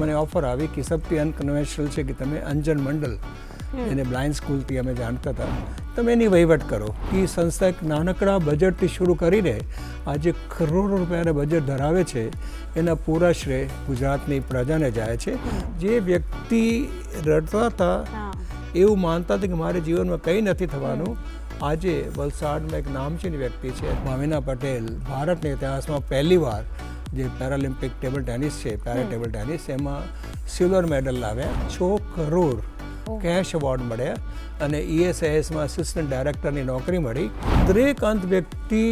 મને ઓફર આવી કે સૌથી અનકન્વેન્શનલ છે કે તમે અંજન મંડલ એને બ્લાઇન્ડ સ્કૂલથી અમે જાણતા હતા, તમે એની વહીવટ કરો. એ સંસ્થા એક નાનકડા બજેટથી શરૂ કરીને આજે કરોડો રૂપિયાના બજેટ ધરાવે છે. એના પૂરા શ્રેય ગુજરાતની પ્રજાને જાય છે. જે વ્યક્તિ રડતા હતા, એવું માનતા હતા કે મારે જીવનમાં કંઈ નથી થવાનું, આજે વલસાડમાં એક નામચીન વ્યક્તિ છે ભાવિના પટેલ, ભારતના ઇતિહાસમાં પહેલીવાર જે પેરાલિમ્પિક ટેબલ ટેનિસ છે, પેરા ટેબલ ટેનિસ, એમાં સિલ્વર મેડલ લાવ્યા. 6 કરોડ કેશ એવોર્ડ મળ્યા અને ESISમાં આસિસ્ટન્ટ ડાયરેક્ટરની નોકરી મળી. દરેક અંધ વ્યક્તિ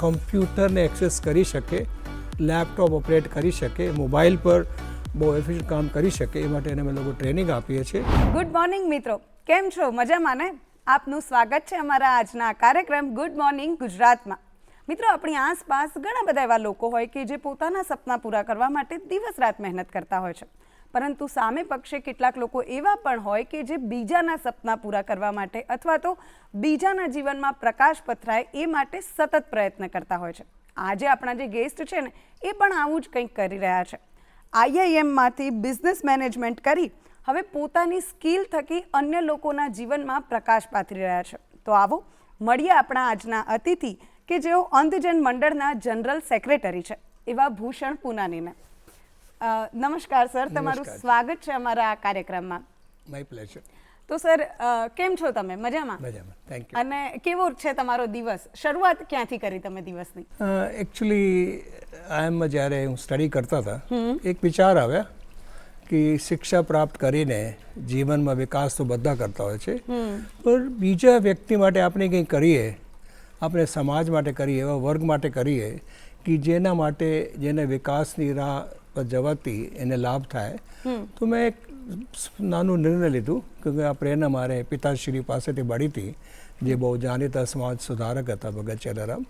કમ્પ્યુટરને એક્સેસ કરી શકે, લેપટોપ ઓપરેટ કરી શકે, મોબાઈલ પર બહુ એફિશિયન્ટ કામ કરી શકે, એ માટે અમે લોકો ટ્રેનિંગ આપીએ છીએ. ગુડ મોર્નિંગ મિત્રો, કેમ છો? મજામાં ને? આપનું સ્વાગત છે અમારા આજના કાર્યક્રમ ગુડ મોર્નિંગ ગુજરાતમાં. મિત્રો, આપણી આસપાસ ઘણા બધા એવા લોકો હોય કે જે પોતાના સપના પૂરા કરવા માટે દિવસ રાત મહેનત કરતા હોય છે, પરંતુ સામે પક્ષે કેટલાક લોકો એવા પણ હોય કે જે બીજાના સપના પૂરા કરવા માટે અથવા તો બીજાના જીવનમાં પ્રકાશ પથરાય એ માટે સતત પ્રયત્ન કરતા હોય છે. આજે આપણા જે ગેસ્ટ છે ને, એ પણ આવું જ કંઈક કરી રહ્યા છે. IIMમાંથી બિઝનેસ મેનેજમેન્ટ કરી હવે પોતાની સ્કિલ થકી અન્ય લોકોના જીવનમાં પ્રકાશ પાથરી રહ્યા છે. તો આવો મળીએ આપણા આજના અતિથિ કે જેઓ અંધજન મંડળના જનરલ સેક્રેટરી છે, એવા ભૂષણ પૂનાનીને. નમસ્કાર સર, તમારું સ્વાગત છે અમારા આ કાર્યક્રમમાં. My pleasure. તો સર, કેમ છો તમે? મજામાં? મજામાં, થેન્ક યુ. અને કેવો છે તમારો દિવસ? શરૂઆત ક્યાંથી કરી તમે દિવસની? એકચ્યુઅલી IIMમાં જ્યારે હું સ્ટડી કરતા હતા, એક વિચાર આવ્યા કે શિક્ષા પ્રાપ્ત કરીને જીવનમાં વિકાસ તો બધા કરતા હોય છે, પણ બીજા વ્યક્તિ માટે આપણે કંઈ કરીએ, આપણે સમાજ માટે કરીએ, એવા વર્ગ માટે કરીએ કે જેના માટે જેને વિકાસની રાહ પર જવાથી એને લાભ થાય. તો મેં એક નાનું નિર્ણય લીધું કે આ પ્રેરણા મારે પિતાશ્રી પાસેથી મળી હતી, જે બહુ જાણીતા સમાજ સુધારક હતા, ભગત ચેલારામ.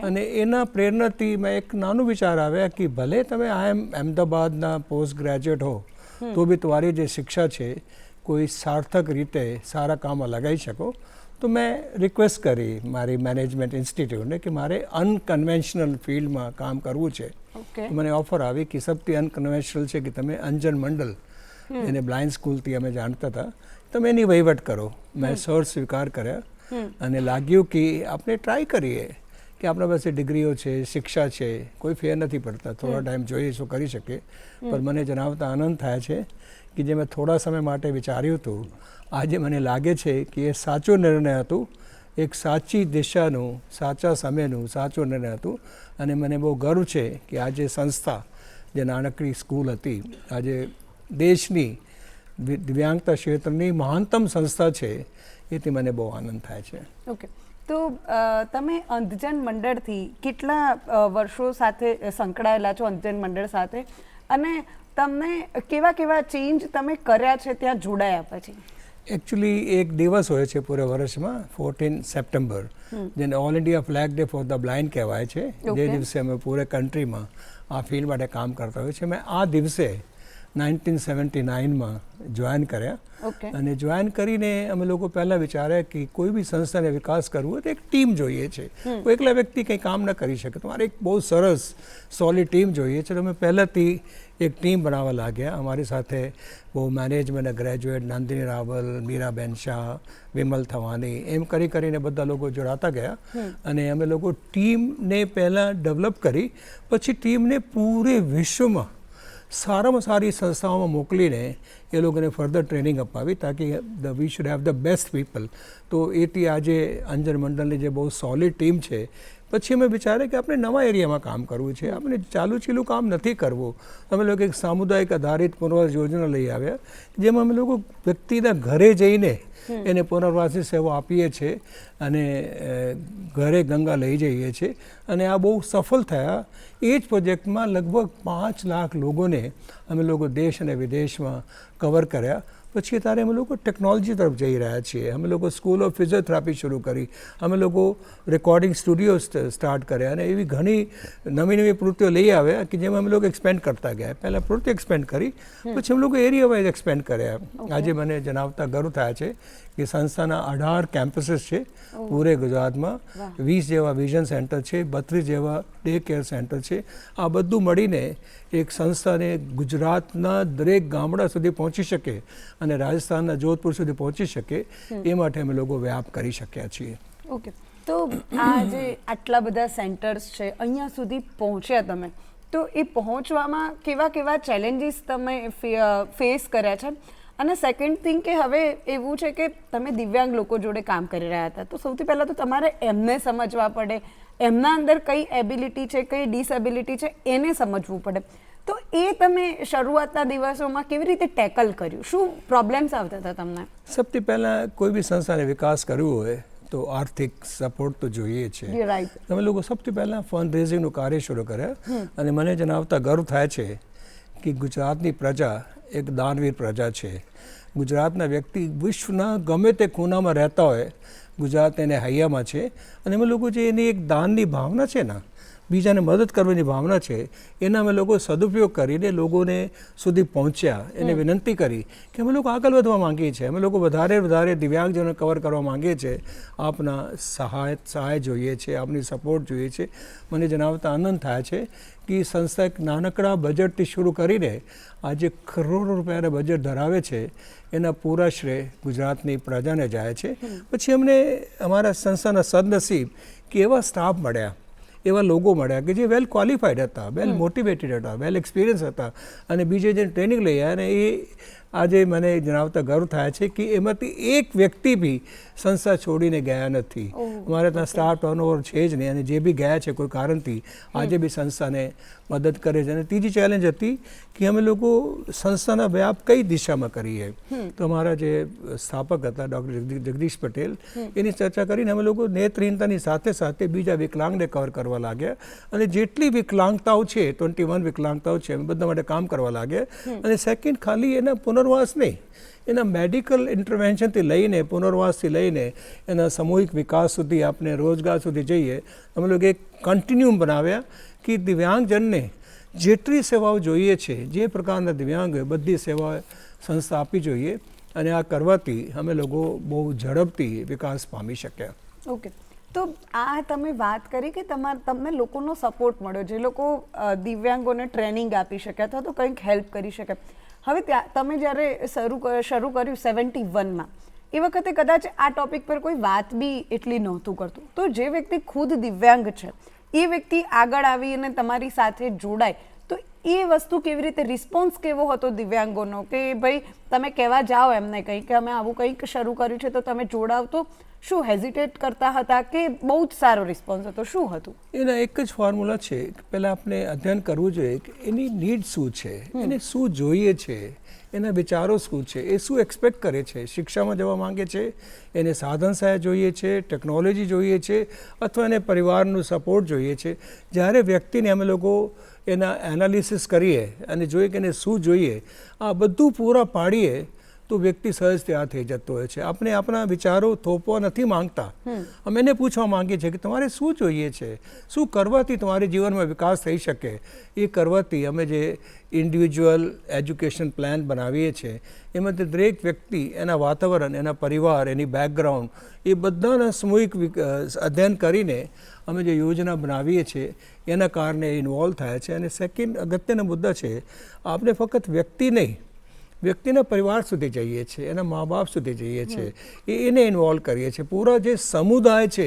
અને એના પ્રેરણાથી મેં એક નાનું વિચાર આવ્યા કે ભલે તમે IIM અમદાવાદના પોસ્ટ ગ્રેજ્યુએટ હો, તો બી તમારી જે શિક્ષા છે કોઈ સાર્થક રીતે સારા કામમાં લગાવી શકો. તો મેં રિક્વેસ્ટ કરી મારી મેનેજમેન્ટ ઇન્સ્ટિટ્યૂટને કે મારે અનકન્વેન્શનલ ફિલ્ડમાં કામ કરવું છે. મને ઓફર આવી કે સૌથી અનકન્વેન્શનલ છે કે તમે અંજન મંડલ એને બ્લાઇન્ડ સ્કૂલથી અમે જાણતા હતા, તમે એની વહીવટ કરો. મેં સર સ્વીકાર કર્યા અને લાગ્યું કે આપણે ટ્રાય કરીએ કે આપણા પાસે ડિગ્રીઓ છે, શિક્ષા છે, કોઈ ફેર નથી પડતા, થોડા ટાઈમ જોઈએ શું કરી શકીએ. પણ મને જણાવતા આનંદ થાય છે કે જે મેં થોડા સમય માટે વિચાર્યું હતું, આજે મને લાગે છે કે એ સાચો નિર્ણય હતું, એક સાચી દિશાનું, સાચા સમયનું સાચો નિર્ણય હતું. અને મને બહુ ગર્વ છે કે આજે સંસ્થા, જે નાનકડી સ્કૂલ હતી, આજે દેશની દિવ્યાંગતા ક્ષેત્રની મહાનતમ સંસ્થા છે. એથી મને બહુ આનંદ થાય છે. ઓકે, તો તમે અંધજન મંડળથી કેટલા વર્ષો સાથે સંકળાયેલા છો, અંધજન મંડળ સાથે, અને તમને કેવા કેવા ચેન્જ તમે કર્યા છે ત્યાં જોડાયા પછી? એકચ્યુઅલી એક દિવસ હોય છે પૂરા વર્ષમાં, 14 સપ્ટેમ્બર, જેને all India flag day for the blind કહેવાય છે. જે દિવસે અમે પૂરે કન્ટ્રીમાં આ ફિલ્ડ માટે કામ કરતા હોય છે. મેં આ દિવસે 1979માં જોઈન કર્યા. અને જોઈન કરીને અમે લોકો પહેલાં વિચાર્યા કે કોઈ બી સંસ્થાને વિકાસ કરવો હોય તો એક ટીમ જોઈએ છે. કોઈ એકલા વ્યક્તિ કંઈ કામ ન કરી શકે, તમારે એક બહુ સરસ સોલિડ ટીમ જોઈએ છે. અમે પહેલાંથી એક ટીમ બનાવવા લાગ્યા. અમારી સાથે બહુ મેનેજમેન્ટ ગ્રેજ્યુએટ નંદિની રાવલ, મીરાબેન શાહ, વિમલ થવાની, એમ કરીને બધા લોકો જોડાતા ગયા. અને અમે લોકો ટીમને પહેલાં ડેવલપ કરી, પછી ટીમને પૂરે વિશ્વમાં સારામાં સારી સંસ્થાઓમાં મોકલીને એ લોકોને ફર્ધર ટ્રેનિંગ અપાવી, તાકી we should have the best people. તો એથી આજે અંજન મંડળની જે બહુ સોલિડ ટીમ છે. પછી અમે વિચાર્યા કે આપણે નવા એરિયામાં કામ કરવું છે, આપણે ચાલુચીલું કામ નથી કરવું. અમે લોકો એક સામુદાયિક આધારિત પુનર્વાસ યોજના લઈ આવ્યા, જેમાં અમે લોકો વ્યક્તિના ઘરે જઈને એને પુનર્વાસની સેવા આપીએ છીએ અને ઘરે ગંગા લઈ જઈએ છીએ. અને આ બહુ સફળ થયા. એ જ પ્રોજેક્ટમાં લગભગ 5 લાખ લોકોને અમે લોકો દેશ અને વિદેશમાં કવર કર્યા. પછી ત્યારે અમે લોકો ટેકનોલોજી તરફ જઈ રહ્યા છીએ. અમે લોકો સ્કૂલ ઓફ ફિઝિયોથેરાપી શરૂ કરી, અમે લોકો રેકોર્ડિંગ સ્ટુડિયો સ્ટાર્ટ કર્યા અને એવી ઘણી નવી નવી પ્રવૃત્તિઓ લઈ આવ્યા કે જેમાં અમે લોકો એક્સપેન્ડ કરતા ગયા. પહેલાં પ્રવૃત્તિ એક્સપેન્ડ કરી, પછી અમે લોકો એરિયા વાઇઝ એક્સપેન્ડ કર્યા. આજે મને જણાવતા ગર્વ થાય છે કે સંસ્થાના 18 કેમ્પસીસ છે પૂરે ગુજરાતમાં, 20 જેવા વિઝન સેન્ટર છે, 32 જેવા ડે કેર સેન્ટર છે. આ બધું મળીને એક સંસ્થાને ગુજરાતના દરેક ગામડા સુધી પહોંચી શકે અને રાજસ્થાનના જોધપુર સુધી પહોંચી શકે એ માટે અમે લોકો વ્યાપ કરી શક્યા છીએ. ઓકે, તો આ જે આટલા બધા સેન્ટર્સ છે અહીંયા સુધી પહોંચ્યા તમે, તો એ પહોંચવામાં કેવા કેવા ચેલેન્જીસ તમે ફેસ કર્યા છે? અને સેકન્ડ થિંગ કે હવે એવું છે કે તમે દિવ્યાંગ લોકો જોડે કામ કરી રહ્યા હતા, તો સૌથી પહેલાં તો તમારે એમને સમજવા પડે, એમના અંદર કઈ એબિલિટી છે, કઈ ડિસએબિલિટી છે એને સમજવું પડે. તો એ તમે શરૂઆતના દિવસોમાં કેવી રીતે ટેકલ કર્યું? શું પ્રોબ્લેમ્સ આવતા હતા તમને? સૌથી પહેલાં કોઈ બી સંસ્થાને વિકાસ કરવો હોય તો આર્થિક સપોર્ટ તો જોઈએ છે. અમે લોકો સૌથી પહેલાં ફંડ રેઝિંગનું કાર્ય શરૂ કર્યા અને મને જણાવતા ગર્વ થાય છે કે ગુજરાતની પ્રજા એક દાનવીર પ્રજા છે. ગુજરાતના વ્યક્તિ વિશ્વના ગમે તે ખૂણામાં રહેતા હોય, ગુજરાત એને હૈયામાં છે અને અમે લોકો જે એની એક દાનની ભાવના છે ને, બીજાને મદદ કરવાની ભાવના છે, એના અમે લોકો સદુપયોગ કરીને લોકોને સુધી પહોંચ્યા. એને વિનંતી કરી કે અમે લોકો આગળ વધવા માંગીએ છીએ, અમે લોકો વધારે દિવ્યાંગજનોને કવર કરવા માંગીએ છીએ, આપના સહાય જોઈએ છે, આપની સપોર્ટ જોઈએ છે. મને જણાવતા આનંદ થાય છે કે સંસ્થા એક નાનકડા બજેટથી શરૂ કરીને આજે કરોડો રૂપિયાના બજેટ ધરાવે છે. એના પૂરા શ્રેય ગુજરાતની પ્રજાને જાય છે. પછી અમને અમારા સંસ્થાના સદનસીબ કે એવા સ્ટાફ મળ્યા, એવા લોકો મળ્યા કે જે વેલ ક્વોલિફાઈડ હતા, વેલ મોટિવેટેડ હતા, વેલ એક્સપિરિયન્સ હતા અને બીજે જે ટ્રેનિંગ લઈ આવ્યા અને એ આજે મને જણાવતા ગર્વ થાય છે કે એમાંથી એક વ્યક્તિ બી સંસ્થા છોડીને ગયા નથી. અમારે ત્યાં સ્ટાફ ટર્નઓવર છે જ નહીં અને જે બી ગયા છે કોઈ કારણથી આજે બી સંસ્થાને મદદ કરે છે. અને ત્રીજી ચેલેન્જ હતી કે અમે લોકો સંસ્થાના વ્યાપ કઈ દિશામાં કરીએ. તો અમારા જે સ્થાપક હતા ડૉક્ટર જગદીશ પટેલ, એની ચર્ચા કરીને અમે લોકો નેત્રહીનતાની સાથે સાથે બીજા વિકલાંગને કવર કરવા લાગ્યા અને જેટલી વિકલાંગતાઓ છે, 21 વિકલાંગતાઓ છે, અમે બધા માટે કામ કરવા લાગ્યા. અને સેકન્ડ, ખાલી એના પુનર્વાસ નહીં, એના મેડિકલ ઇન્ટરવેન્શનથી લઈને, પુનર્વાસથી લઈને એના સામૂહિક વિકાસ સુધી, આપણે રોજગાર સુધી જઈએ. અમે લોકો એક કન્ટિન્યુમ બનાવ્યા કે દિવ્યાંગજનને જેટલી સેવાઓ જોઈએ છે, જે પ્રકારના દિવ્યાંગ હોય બધી સેવા સંસ્થા આપવી જોઈએ અને આ કરવાથી અમે લોકો બહુ ઝડપથી વિકાસ પામી શક્યા. ઓકે, તો આ તમે વાત કરી કે તમને લોકોનો સપોર્ટ મળ્યો, જે લોકો દિવ્યાંગોને ટ્રેનિંગ આપી શકે અથવા તો કંઈક હેલ્પ કરી શકે. હવે તમે જ્યારે શરૂ કર્યું 71માં, એ વખતે કદાચ આ ટોપિક પર કોઈ વાત બી એટલી નહોતું કરતું. તો જે વ્યક્તિ ખુદ દિવ્યાંગ છે એ વ્યક્તિ આગળ આવી અને તમારી સાથે જોડાય, તો એ વસ્તુ કેવી રીતે, રિસ્પોન્સ કેવો હતો દિવ્યાંગોનો કે ભાઈ તમે કહેવા જાઓ એમને કંઈ કે અમે આવું કંઈક શરૂ કર્યું છે તો તમે જોડાવ, તો શું હેઝિટેટ કરતા હતા કે બહુ જ સારો રિસ્પોન્સ હતો? શું હતું? એના એક જ ફોર્મ્યુલા છે કે પહેલાં આપણે અધ્યયન કરવું જોઈએ કે એની નીડ શું છે, એને શું જોઈએ છે, એના વિચારો શું છે, એ શું એક્સપેક્ટ કરે છે, શિક્ષામાં જવા માંગે છે, એને સાધન સહાય જોઈએ છે, ટેકનોલોજી જોઈએ છે અથવા એને પરિવારનું સપોર્ટ જોઈએ છે. જ્યારે વ્યક્તિને અમે લોકો એના એનાલિસિસ કરીએ અને જોઈએ કે એને શું જોઈએ, આ બધું પૂરા પાડીએ તો વ્યક્તિ સહજ તૈયાર થઈ જતો હોય છે. આપણે આપણા વિચારો થોપવા નથી માંગતા, અમે એને પૂછવા માંગીએ છીએ કે તમારે શું જોઈએ છે, શું કરવાથી તમારે જીવનમાં વિકાસ થઈ શકે. એ કરવાથી અમે જે ઇન્ડિવિજ્યુઅલ એજ્યુકેશન પ્લાન બનાવીએ છીએ એમાંથી દરેક વ્યક્તિ એના વાતાવરણ, એના પરિવાર, એની બેકગ્રાઉન્ડ, એ બધાના સામૂહિક અધ્યયન કરીને અમે જે યોજના બનાવીએ છીએ એના કારણે ઇન્વોલ્વ થાય છે. અને સેકન્ડ અગત્યના મુદ્દા છે, આપણે ફક્ત વ્યક્તિ નહીં, વ્યક્તિના પરિવાર સુધી જઈએ છીએ, એના મા બાપ સુધી જઈએ છીએ, એને ઇન્વોલ્વ કરીએ છીએ. પૂરા જે સમુદાય છે,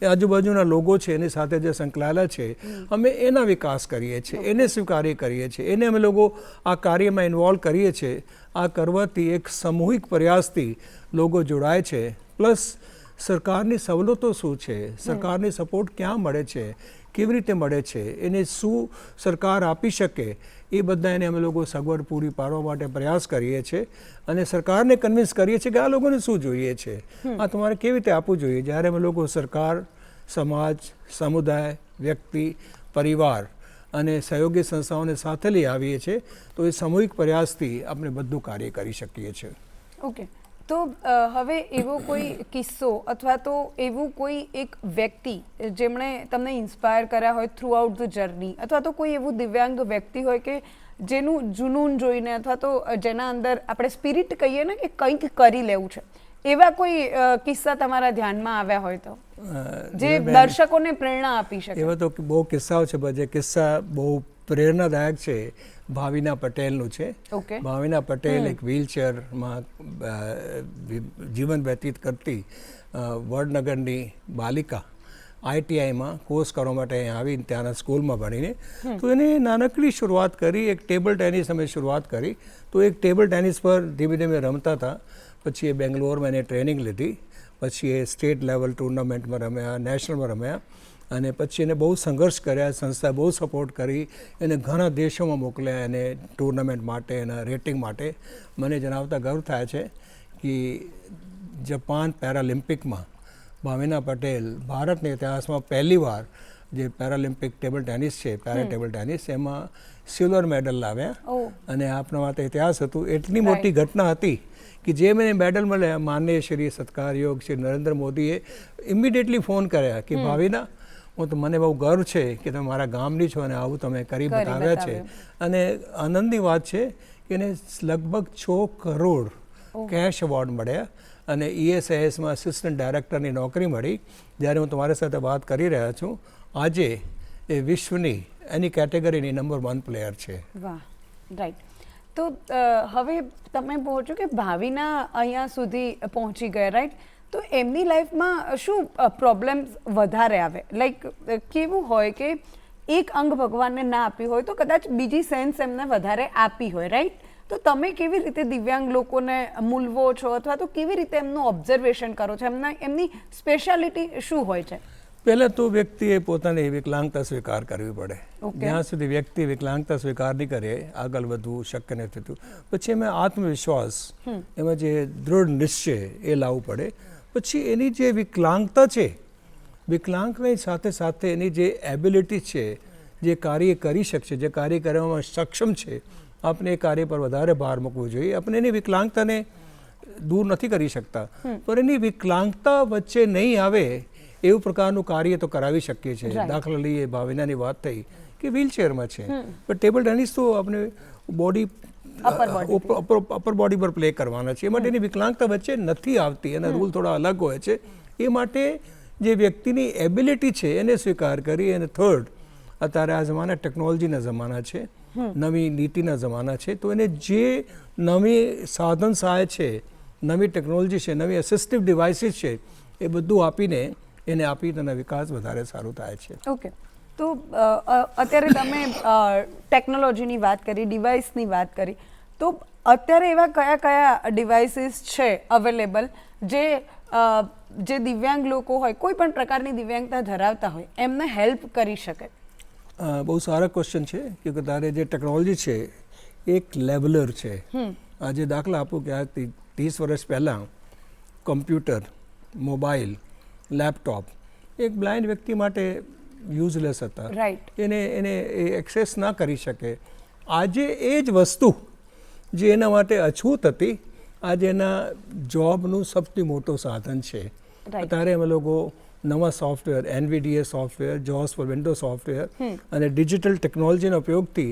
એ આજુબાજુના લોકો છે એની સાથે જે સંકળાયેલા છે, અમે એના વિકાસ કરીએ છીએ, એને સ્વીકાર્ય કરીએ છીએ, એને અમે લોકો આ કાર્યમાં ઇન્વોલ્વ કરીએ છીએ. આ કરવાથી એક સામૂહિક પ્રયાસથી લોકો જોડાય છે. પ્લસ સરકારની સવલતો શું છે, સરકારની સપોર્ટ ક્યાં મળે છે, કેવી રીતે મળે છે, એને શું સરકાર આપી શકે, એ બધા એને અમે લોકો સગવડ પૂરી પાડવા માટે પ્રયાસ કરીએ છીએ અને સરકારને કન્વિન્સ કરીએ છીએ કે આ લોકોને શું જોઈએ છે, આ તમારે કેવી રીતે આપવું જોઈએ. જ્યારે અમે લોકો સરકાર, સમાજ, સમુદાય, વ્યક્તિ, પરિવાર અને સહયોગી સંસ્થાઓને સાથે લઈ આવીએ છીએ તો એ સામૂહિક પ્રયાસથી આપણે બધું કાર્ય કરી શકીએ છીએ. ઓકે, તો હવે એવો કોઈ કિસ્સો અથવા તો એવું કોઈ એક વ્યક્તિ જેમણે તમને ઇન્સ્પાયર કર્યા હોય થ્રુ આઉટ ધ જર્ની, અથવા તો કોઈ એવું દિવ્યાંગ વ્યક્તિ હોય કે જેનું જુનૂન જોઈને અથવા તો જેના અંદર આપણે સ્પિરિટ કહીએ ને કે કંઈક કરી લેવું છે, એવા કોઈ કિસ્સા તમારા ધ્યાનમાં આવ્યા હોય તો જે દર્શકોને પ્રેરણા આપી શકે? એવા તો બહુ કિસ્સાઓ છે, જે કિસ્સા બહુ પ્રેરણાદાયક છે ભાવિના પટેલનું છે. ભાવિના પટેલ એક વ્હીલચેરમાં જીવન વ્યતીત કરતી વડનગરની બાલિકા ITIમાં કોર્સ કરવા માટે અહીં આવીને ત્યાંના સ્કૂલમાં ભણીને, તો એને નાનકડી શરૂઆત કરી. એક ટેબલ ટેનિસ અમે શરૂઆત કરી, તો એક ટેબલ ટેનિસ પર ધીમે ધીમે રમતા હતા. પછી એ બેંગ્લોરમાં એને ટ્રેનિંગ લીધી, પછી એ સ્ટેટ લેવલ ટુર્નામેન્ટમાં રમ્યા, નેશનલમાં રમ્યા, અને પછી એને બહુ સંઘર્ષ કર્યા. સંસ્થાએ બહુ સપોર્ટ કરી, એને ઘણા દેશોમાં મોકલ્યા એને ટુર્નામેન્ટ માટે, એના રેટિંગ માટે. મને જણાવતા ગર્વ થાય છે કે જાપાન પેરાલિમ્પિકમાં ભાવિના પટેલ ભારતના ઇતિહાસમાં પહેલીવાર જે પેરાલિમ્પિક ટેબલ ટેનિસ છે, પેરા ટેબલ ટેનિસ, એમાં સિલ્વર મેડલ લાવ્યા. અને આપણા માટે ઇતિહાસ હતું. એટલી મોટી ઘટના હતી કે જે મને મેડલ મળ્યા, માનનીય શ્રી સત્કારયોગ શ્રી નરેન્દ્ર મોદીએ ઇમિડિયેટલી ફોન કર્યા કે ભાવિના, હું તો મને બહુ ગર્વ છે કે તમે મારા ગામની છો અને આવું તમે કરી બતાવ્યા છે. અને આનંદની વાત છે કે એને લગભગ 6 કરોડ કેશ એવોર્ડ મળ્યા અને ESISમાં આસિસ્ટન્ટ ડાયરેક્ટરની નોકરી મળી. જ્યારે હું તમારી સાથે વાત કરી રહ્યા છું, આજે એ વિશ્વની એની કેટેગરીની નંબર 1 પ્લેયર છે. વાહ, રાઈટ. તો હવે તમે પહોંચો કે ભાવિના અહીંયા સુધી પહોંચી ગયા, રાઈટ? તો એમની લાઈફમાં શું પ્રોબ્લેમ્સ વધારે આવે? લાઈક કેવું હોય કે એક અંગ ભગવાનને ના આપી હોય તો કદાચ બીજી સેન્સ એમને વધારે આપી હોય, રાઈટ? તો તમે કેવી રીતે દિવ્યાંગ લોકોને મૂલવો છો, અથવા તો કેવી રીતે એમનું ઓબ્ઝર્વેશન કરો છો? એમની સ્પેશિયાલિટી શું હોય છે? પહેલાં તો વ્યક્તિએ પોતાની વિકલાંગતા સ્વીકાર કરવી પડે. જ્યાં સુધી વ્યક્તિ વિકલાંગતા સ્વીકાર નહીં કરે, આગળ વધવું શક્ય નથી થતું. પછી એમાં આત્મવિશ્વાસ, એમાં જે દૃઢ નિશ્ચય એ લાવવું પડે. પછી એની જે વિકલાંગતા છે, વિકલાંગની સાથે સાથે એની જે એબિલિટી છે, જે કાર્ય કરી શકશે, જે કાર્ય કરવામાં સક્ષમ છે, આપણે એ કાર્ય પર વધારે ભાર મૂકવો જોઈએ. આપણે એની વિકલાંગતાને દૂર નથી કરી શકતા, પણ એની વિકલાંગતા વચ્ચે નહીં આવે એવું પ્રકારનું કાર્ય તો કરાવી શકીએ છીએ. દાખલા લઈએ, ભાવિનાની વાત થઈ કે વ્હીલચેરમાં છે, પણ ટેબલ ટેનિસ તો આપણે બોડી અપર બોડી પર પ્લે કરવાના છે. એ માટે એની વિકલાંગતા વચ્ચે નથી આવતી, એના રૂલ થોડા અલગ હોય છે. એ માટે જે વ્યક્તિની એબિલિટી છે એને સ્વીકાર કરી. અને થર્ડ, અત્યારે આ જમાના ટેકનોલોજીના જમાના છે, નવી નીતિના જમાના છે, તો એને જે નવી સાધન સહાય છે, નવી ટેકનોલોજી છે, નવી અસિસ્ટિવ ડિવાઇસીસ છે, એ બધું આપીને એને આપી તેના વિકાસ વધારે સારું થાય છે. ઓકે, તો અત્યારે તમે ટેકનોલોજીની વાત કરી, ડિવાઇસની વાત કરી, તો અત્યારે એવા કયા કયા ડિવાઇસીસ છે અવેલેબલ જે દિવ્યાંગ લોકો હોય, કોઈ પણ પ્રકારની દિવ્યાંગતા ધરાવતા હોય, એમને હેલ્પ કરી શકે? બહુ સારા ક્વેશ્ચન છે કે તારે જે ટેકનોલોજી છે એક લેવલર છે. આજે દાખલા આપું કે આ 30 વર્ષ પહેલાં કમ્પ્યુટર, મોબાઈલ, લેપટોપ એક બ્લાઇન્ડ વ્યક્તિ માટે યુઝલેસ હતા. એને એક્સેસ ના કરી શકે. આજે એ જ વસ્તુ જે એના માટે અછૂત હતી, આજે એના જોબનું સૌથી મોટું સાધન છે. અત્યારે અમે લોકો નવા software, NVDA software, JAWS for window software અને ડિજિટલ ટેકનોલોજીના ઉપયોગથી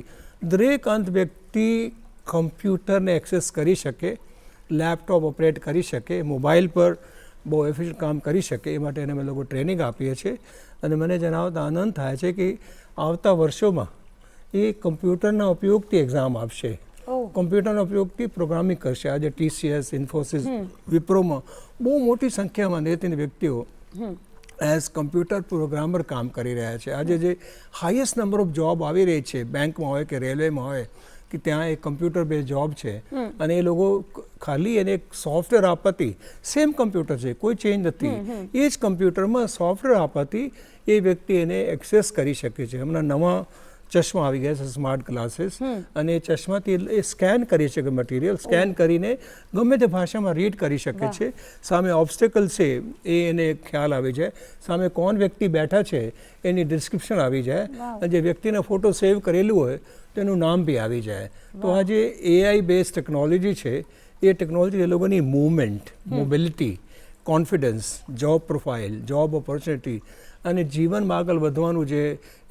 દરેક અંત વ્યક્તિ કમ્પ્યુટરને એક્સેસ કરી શકે, લેપટોપ ઓપરેટ કરી શકે, મોબાઈલ પર બહુ એફિશિયન્ટ કામ કરી શકે. એ માટે અમે લોકો ટ્રેનિંગ આપીએ છીએ. અને મને જણાવતા આનંદ થાય છે કે આવતા વર્ષોમાં એ કમ્પ્યુટરના ઉપયોગથી એક્ઝામ આપશે, કમ્પ્યુટરના ઉપયોગથી પ્રોગ્રામિંગ કરશે. આજે TCS, ઇન્ફોસિસ, વિપ્રોમાં બહુ મોટી સંખ્યામાં નેતની વ્યક્તિઓ એઝ કમ્પ્યુટર પ્રોગ્રામર કામ કરી રહ્યા છે. આજે જે હાઈએસ્ટ નંબર ઓફ જોબ આવી રહી છે, બેંકમાં હોય કે રેલવેમાં હોય, કે ત્યાં એક કમ્પ્યુટર બેઝ જોબ છે, અને એ લોકો ખાલી એને એક સોફ્ટવેર આપવાથી, સેમ કમ્પ્યુટર છે, કોઈ ચેન્જ નથી, એ જ કમ્પ્યુટરમાં સોફ્ટવેર આપવાથી એ વ્યક્તિ એને એક્સેસ કરી શકે છે. હમણાં નવા ચશ્મા આવી ગયા છે, સ્માર્ટ ગ્લાસીસ, અને એ ચશ્માથી એ સ્કેન કરી શકે, મટીરિયલ સ્કેન કરીને ગમે તે ભાષામાં રીડ કરી શકે છે. સામે ઓબ્સ્ટેકલ છે એ એને ખ્યાલ આવી જાય, સામે કોણ વ્યક્તિ બેઠા છે એની ડિસ્ક્રિપ્શન આવી જાય, અને જે વ્યક્તિના ફોટો સેવ કરેલું હોય તેનું નામ બી આવી જાય. તો આ જે AI બેઝ ટેકનોલોજી છે એ ટેકનોલોજી એ લોકોની movement, mobility, confidence, job profile, job opportunity અને જીવનમાં આગળ વધવાનું જે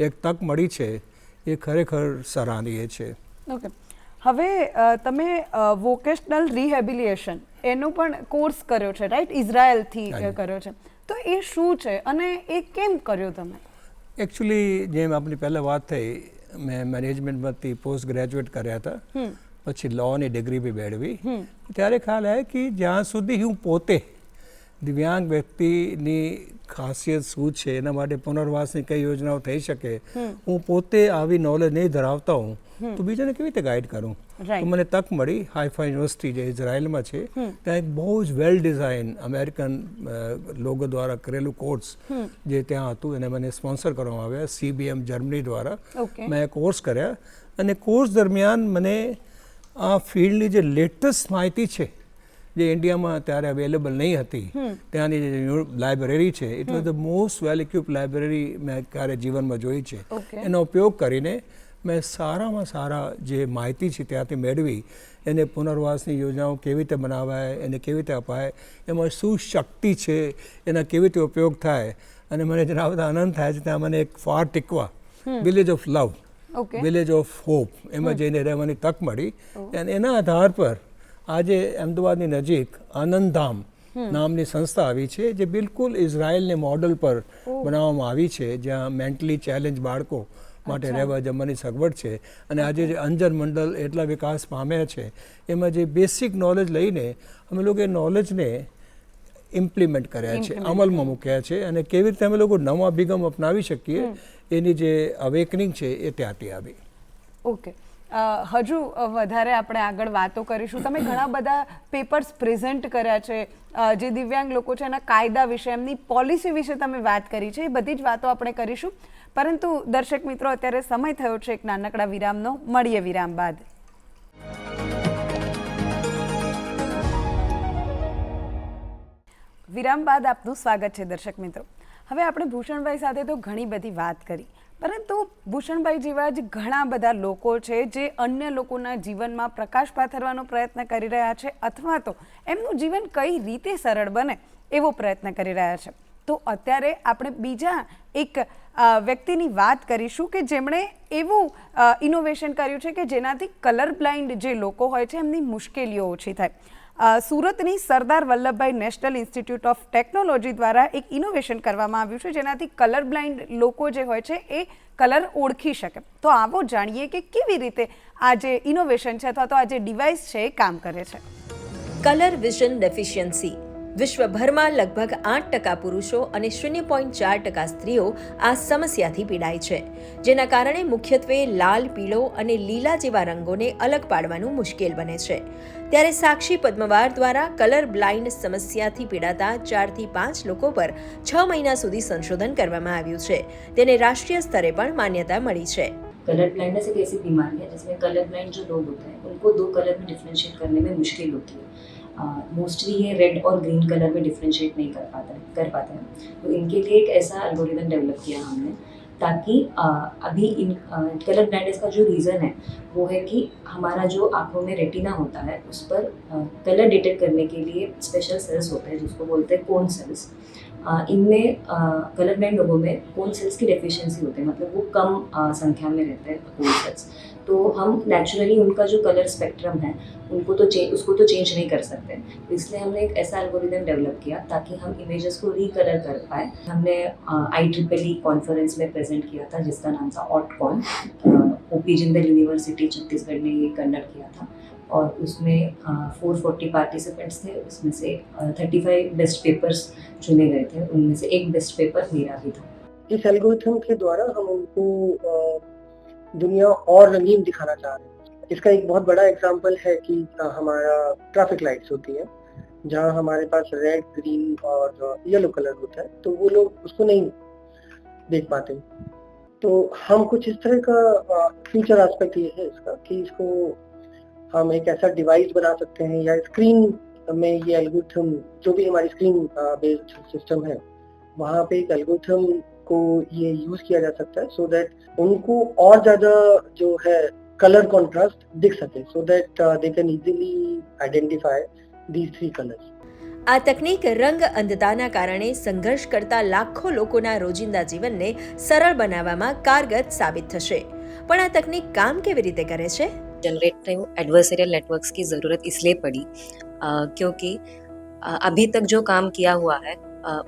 એક તક મળી છે એ ખરેખર સરાહનીય છે. ઓકે, હવે તમે વોકેશનલ રિહેબિલિટેશન એનો પણ કોર્સ કર્યો છે, રાઈટ? ઇઝરાયલથી કર્યો છે, તો એ શું છે અને એ કેમ કર્યો તમે? એકચ્યુઅલી જેમ આપણી પહેલાં વાત થઈ, મેં મેનેજમેન્ટમાંથી પોસ્ટ ગ્રેજ્યુએટ કર્યા હતા, પછી લોની ડિગ્રી બી મેળવી. ત્યારે ખ્યાલ આવ્યો કે જ્યાં સુધી હું પોતે દિવ્યાંગ વ્યક્તિની ખાસિયત શું છે, એના માટે પુનર્વાસની કઈ યોજનાઓ થઈ શકે, હું પોતે આવી નોલેજ નહીં ધરાવતા હું તો બીજાને કેવી રીતે ગાઈડ કરું? તો મને તક મળી હાઈફા યુનિવર્સિટી જે ઇઝરાયલમાં છે, ત્યાં એક બહુ જ વેલ ડિઝાઇન અમેરિકન લોકો દ્વારા કરેલું કોર્સ જે ત્યાં હતું એને મને સ્પોન્સર કરવામાં આવ્યા CBM જર્મની દ્વારા. મેં કોર્સ કર્યા અને કોર્સ દરમિયાન મને આ ફિલ્ડની જે લેટેસ્ટ માહિતી છે જે ઇન્ડિયામાં ત્યારે અવેલેબલ નહીં હતી, ત્યાંની જે લાઇબ્રેરી છે, it was the most well equip library મેં ક્યારે જીવનમાં જોઈ છે. એનો ઉપયોગ કરીને મેં સારામાં સારા જે માહિતી છે ત્યાંથી મેળવી, એને પુનર્વાસની યોજનાઓ કેવી રીતે બનાવાય, એને કેવી રીતે અપાય, એમાં શું શક્તિ છે, એના કેવી રીતે ઉપયોગ થાય. અને મને જણાવતા આનંદ થાય છે ત્યાં મને એક ફાર ટિકવા village of love, village of hope, એમાં જઈને રહેવાની તક મળી. અને એના આધાર પર આજે અમદાવાદની નજીક આનંદધામ નામની સંસ્થા આવી છે જે બિલકુલ ઇઝરાયલને મોડલ પર બનાવવામાં આવી છે, જ્યાં મેન્ટલી ચેલેન્જ બાળકો માટે રહેવા જમવાની સગવડ છે. અને આજે જે અંજન મંડળ એટલા વિકાસ પામ્યા છે, એમાં જે બેસિક નોલેજ લઈને અમે લોકો એ નોલેજને ઇમ્પ્લિમેન્ટ કર્યા છે, અમલમાં મૂક્યા છે, અને કેવી રીતે અમે લોકો નવા અભિગમ અપનાવી શકીએ એની જે અવેકનિંગ છે એ ત્યાંથી આવી. ઓકે, હજુ વધારે આપણે આગળ વાતો કરીશું. તમે ઘણા બધા પેપર્સ પ્રેઝન્ટ કર્યા છે, જે દિવ્યાંગ લોકો છે એના કાયદા વિશે, એમની પોલિસી વિશે તમે વાત કરી છે, એ બધી જ વાતો આપણે કરીશું. પરંતુ દર્શક મિત્રો, અત્યારે સમય થયો છે એક નાનકડા વિરામનો. મળીએ વિરામ બાદ. વિરામ બાદ આપનું સ્વાગત છે દર્શક મિત્રો. હવે આપણે ભૂષણભાઈ સાથે તો ઘણી બધી વાત કરી, પરંતુ ભૂષણભાઈ જેવા જ ઘણા બધા લોકો છે જે અન્ય લોકોના જીવનમાં પ્રકાશ પાથરવાનો પ્રયત્ન કરી રહ્યા છે, અથવા તો એમનું જીવન કઈ રીતે સરળ બને એવો પ્રયત્ન કરી રહ્યા છે. તો અત્યારે આપણે બીજા એક વ્યક્તિની વાત કરીશું કે જેમણે એવું ઇનોવેશન કર્યું છે કે જેનાથી કલર બ્લાઇન્ડ જે લોકો હોય છે એમની મુશ્કેલીઓ ઓછી થાય. સુરતની Sardar Vallabhbhai national institute of technology દ્વારા એક ઇનોવેશન કરવામાં આવ્યું છે જેનાથી કલર બ્લાઇન્ડ લોકો જે હોય છે એ કલર ઓળખી શકે. તો આવો જાણીએ કે કેવી રીતે આ જે ઇનોવેશન છે અથવા તો આ જે ડિવાઇસ છે એ કામ કરે છે. કલર વિઝન ડેફિશિયન્સી વિશ્વભરમાં લગભગ 8% પુરુષો અને 0.4% સ્ત્રીઓ આ સમસ્યાથી પીડાય છે, જેના કારણે મુખ્યત્વે લાલ, પીળો અને લીલા જેવા રંગોને અલગ પાડવાનું મુશ્કેલ બને છે. ત્યારે સાક્ષી પદ્મવાર દ્વારા કલર બ્લાઇન્ડ સમસ્યાથી પીડાતા 4 થી 5 લોકો પર 6 મહિના સુધી સંશોધન કરવામાં આવ્યું છે. તેને રાષ્ટ્રીય સ્તરે પણ માન્યતા મળી છે. कलर ब्लाइंडनेस एक ऐसी बीमारी है जिसमें कलर ब्लाइंड जो लोग होते हैं उनको दो कलर में डिफ्रेंशिएट करने में मुश्किल होती है. मोस्टली ये रेड और ग्रीन कलर में डिफ्रेंशिएट नहीं कर पाते हैं. तो इनके लिए एक ऐसा एल्गोरिदम डेवलप किया हमने ताकि अभी इन कलर ब्लाइंडनेस का जो रीज़न है वो है कि हमारा जो आँखों में रेटिना होता है उस पर कलर डिटेक्ट करने के लिए स्पेशल सेल्स होते हैं जिसको बोलते हैं कोन सेल्स. इनमें कलर ब्लाइंड लोगों में कोन सेल्स की डेफिशिएंसी होती है, मतलब वो कम संख्या में रहते हैं कोन सेल्स. तो हम नेचुरली उनका जो कलर स्पेक्ट्रम है उसको तो चेंज नहीं कर सकते. तो इसलिए हमने एक ऐसा एल्गोरिदम डेवलप किया ताकि हम इमेजेस को रीकलर कर पाए. हमने IEEE कॉन्फ्रेंस में प्रेजेंट किया था जिसका नाम था ऑटकॉन. OP जिंदल यूनिवर्सिटी छत्तीसगढ़ ने ये कंडक्ट किया था और उसमें 440 पार्टिसिपेंट्स थे. उसमें से 35 बेस्ट पेपर्स चुने गए थे, उनमें से एक बेस्ट पेपर मेरा भी था. इस एल्गोरिथम के द्वारा हम उनको दुनिया और रंगीन दिखाना चाह रहे हैं. इसका एक बहुत बड़ा एग्जाम्पल है कि हमारा ट्रैफिक लाइट्स होती है जहाँ हमारे पास रेड, ग्रीन और येलो कलर होता है, तो वो लोग उसको नहीं देख पाते. तो हम कुछ इस तरह का फ्यूचर एस्पेक्ट ये है इसका कि इसको हम एक ऐसा डिवाइस बना सकते हैं या स्क्रीन में ये एल्गोरिथम, जो भी हमारी स्क्रीन बेस्ड सिस्टम है वहाँ पे एक एल्गोरिथम को ये यूज किया जा सकता है सो दैट उनको और ज़्यादा जो है कलर कॉन्ट्रास्ट दिख सके, so that they can easily identify these 3 colors. આ તકનીક રંગ અંધતાના કારણે સંઘર્ષ કરતા લાખો લોકોના રોજિંદા જીવનને સરળ બનાવવામાં કારગર સાબિત થશે. પણ આ તકનીક કામ કેવી રીતે કરે છે? जनरेटिव एडवर्सरियल नेटवर्क्स की ज़रूरत इसलिए पड़ी क्योंकि अभी तक जो काम किया हुआ है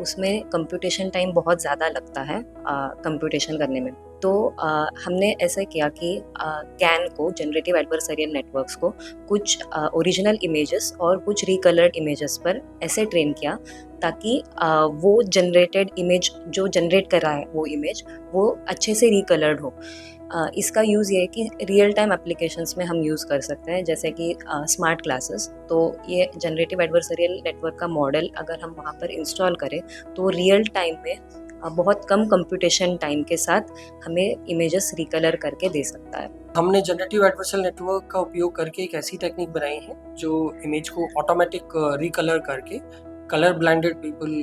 उसमें कंप्यूटेशन टाइम बहुत ज़्यादा लगता है कंप्यूटेशन करने में. तो हमने ऐसा किया कि कैन को, जनरेटिव एडवर्सरियल नेटवर्क्स को, कुछ ओरिजिनल इमेजेस और कुछ रिकलर्ड इमेजेस पर ऐसे ट्रेन किया ताकि वो जनरेटेड इमेज जो जनरेट कर रहा है वो इमेज वो अच्छे से रिकलर्ड हो. इसका यूज़ ये है कि रियल टाइम एप्लीकेशंस में हम यूज़ कर सकते हैं, जैसे कि स्मार्ट क्लासेस. तो ये जनरेटिव एडवर्सरियल नेटवर्क का मॉडल अगर हम वहाँ पर इंस्टॉल करें तो रियल टाइम में बहुत कम कंप्यूटेशन टाइम के साथ हमें इमेजेस रिकलर करके दे सकता है. हमने जनरेटिव एडवर्सरियल नेटवर्क का उपयोग करके एक ऐसी टेक्निक बनाई है जो इमेज को ऑटोमेटिक रिकलर करके कलर ब्लाइंडेड पीपल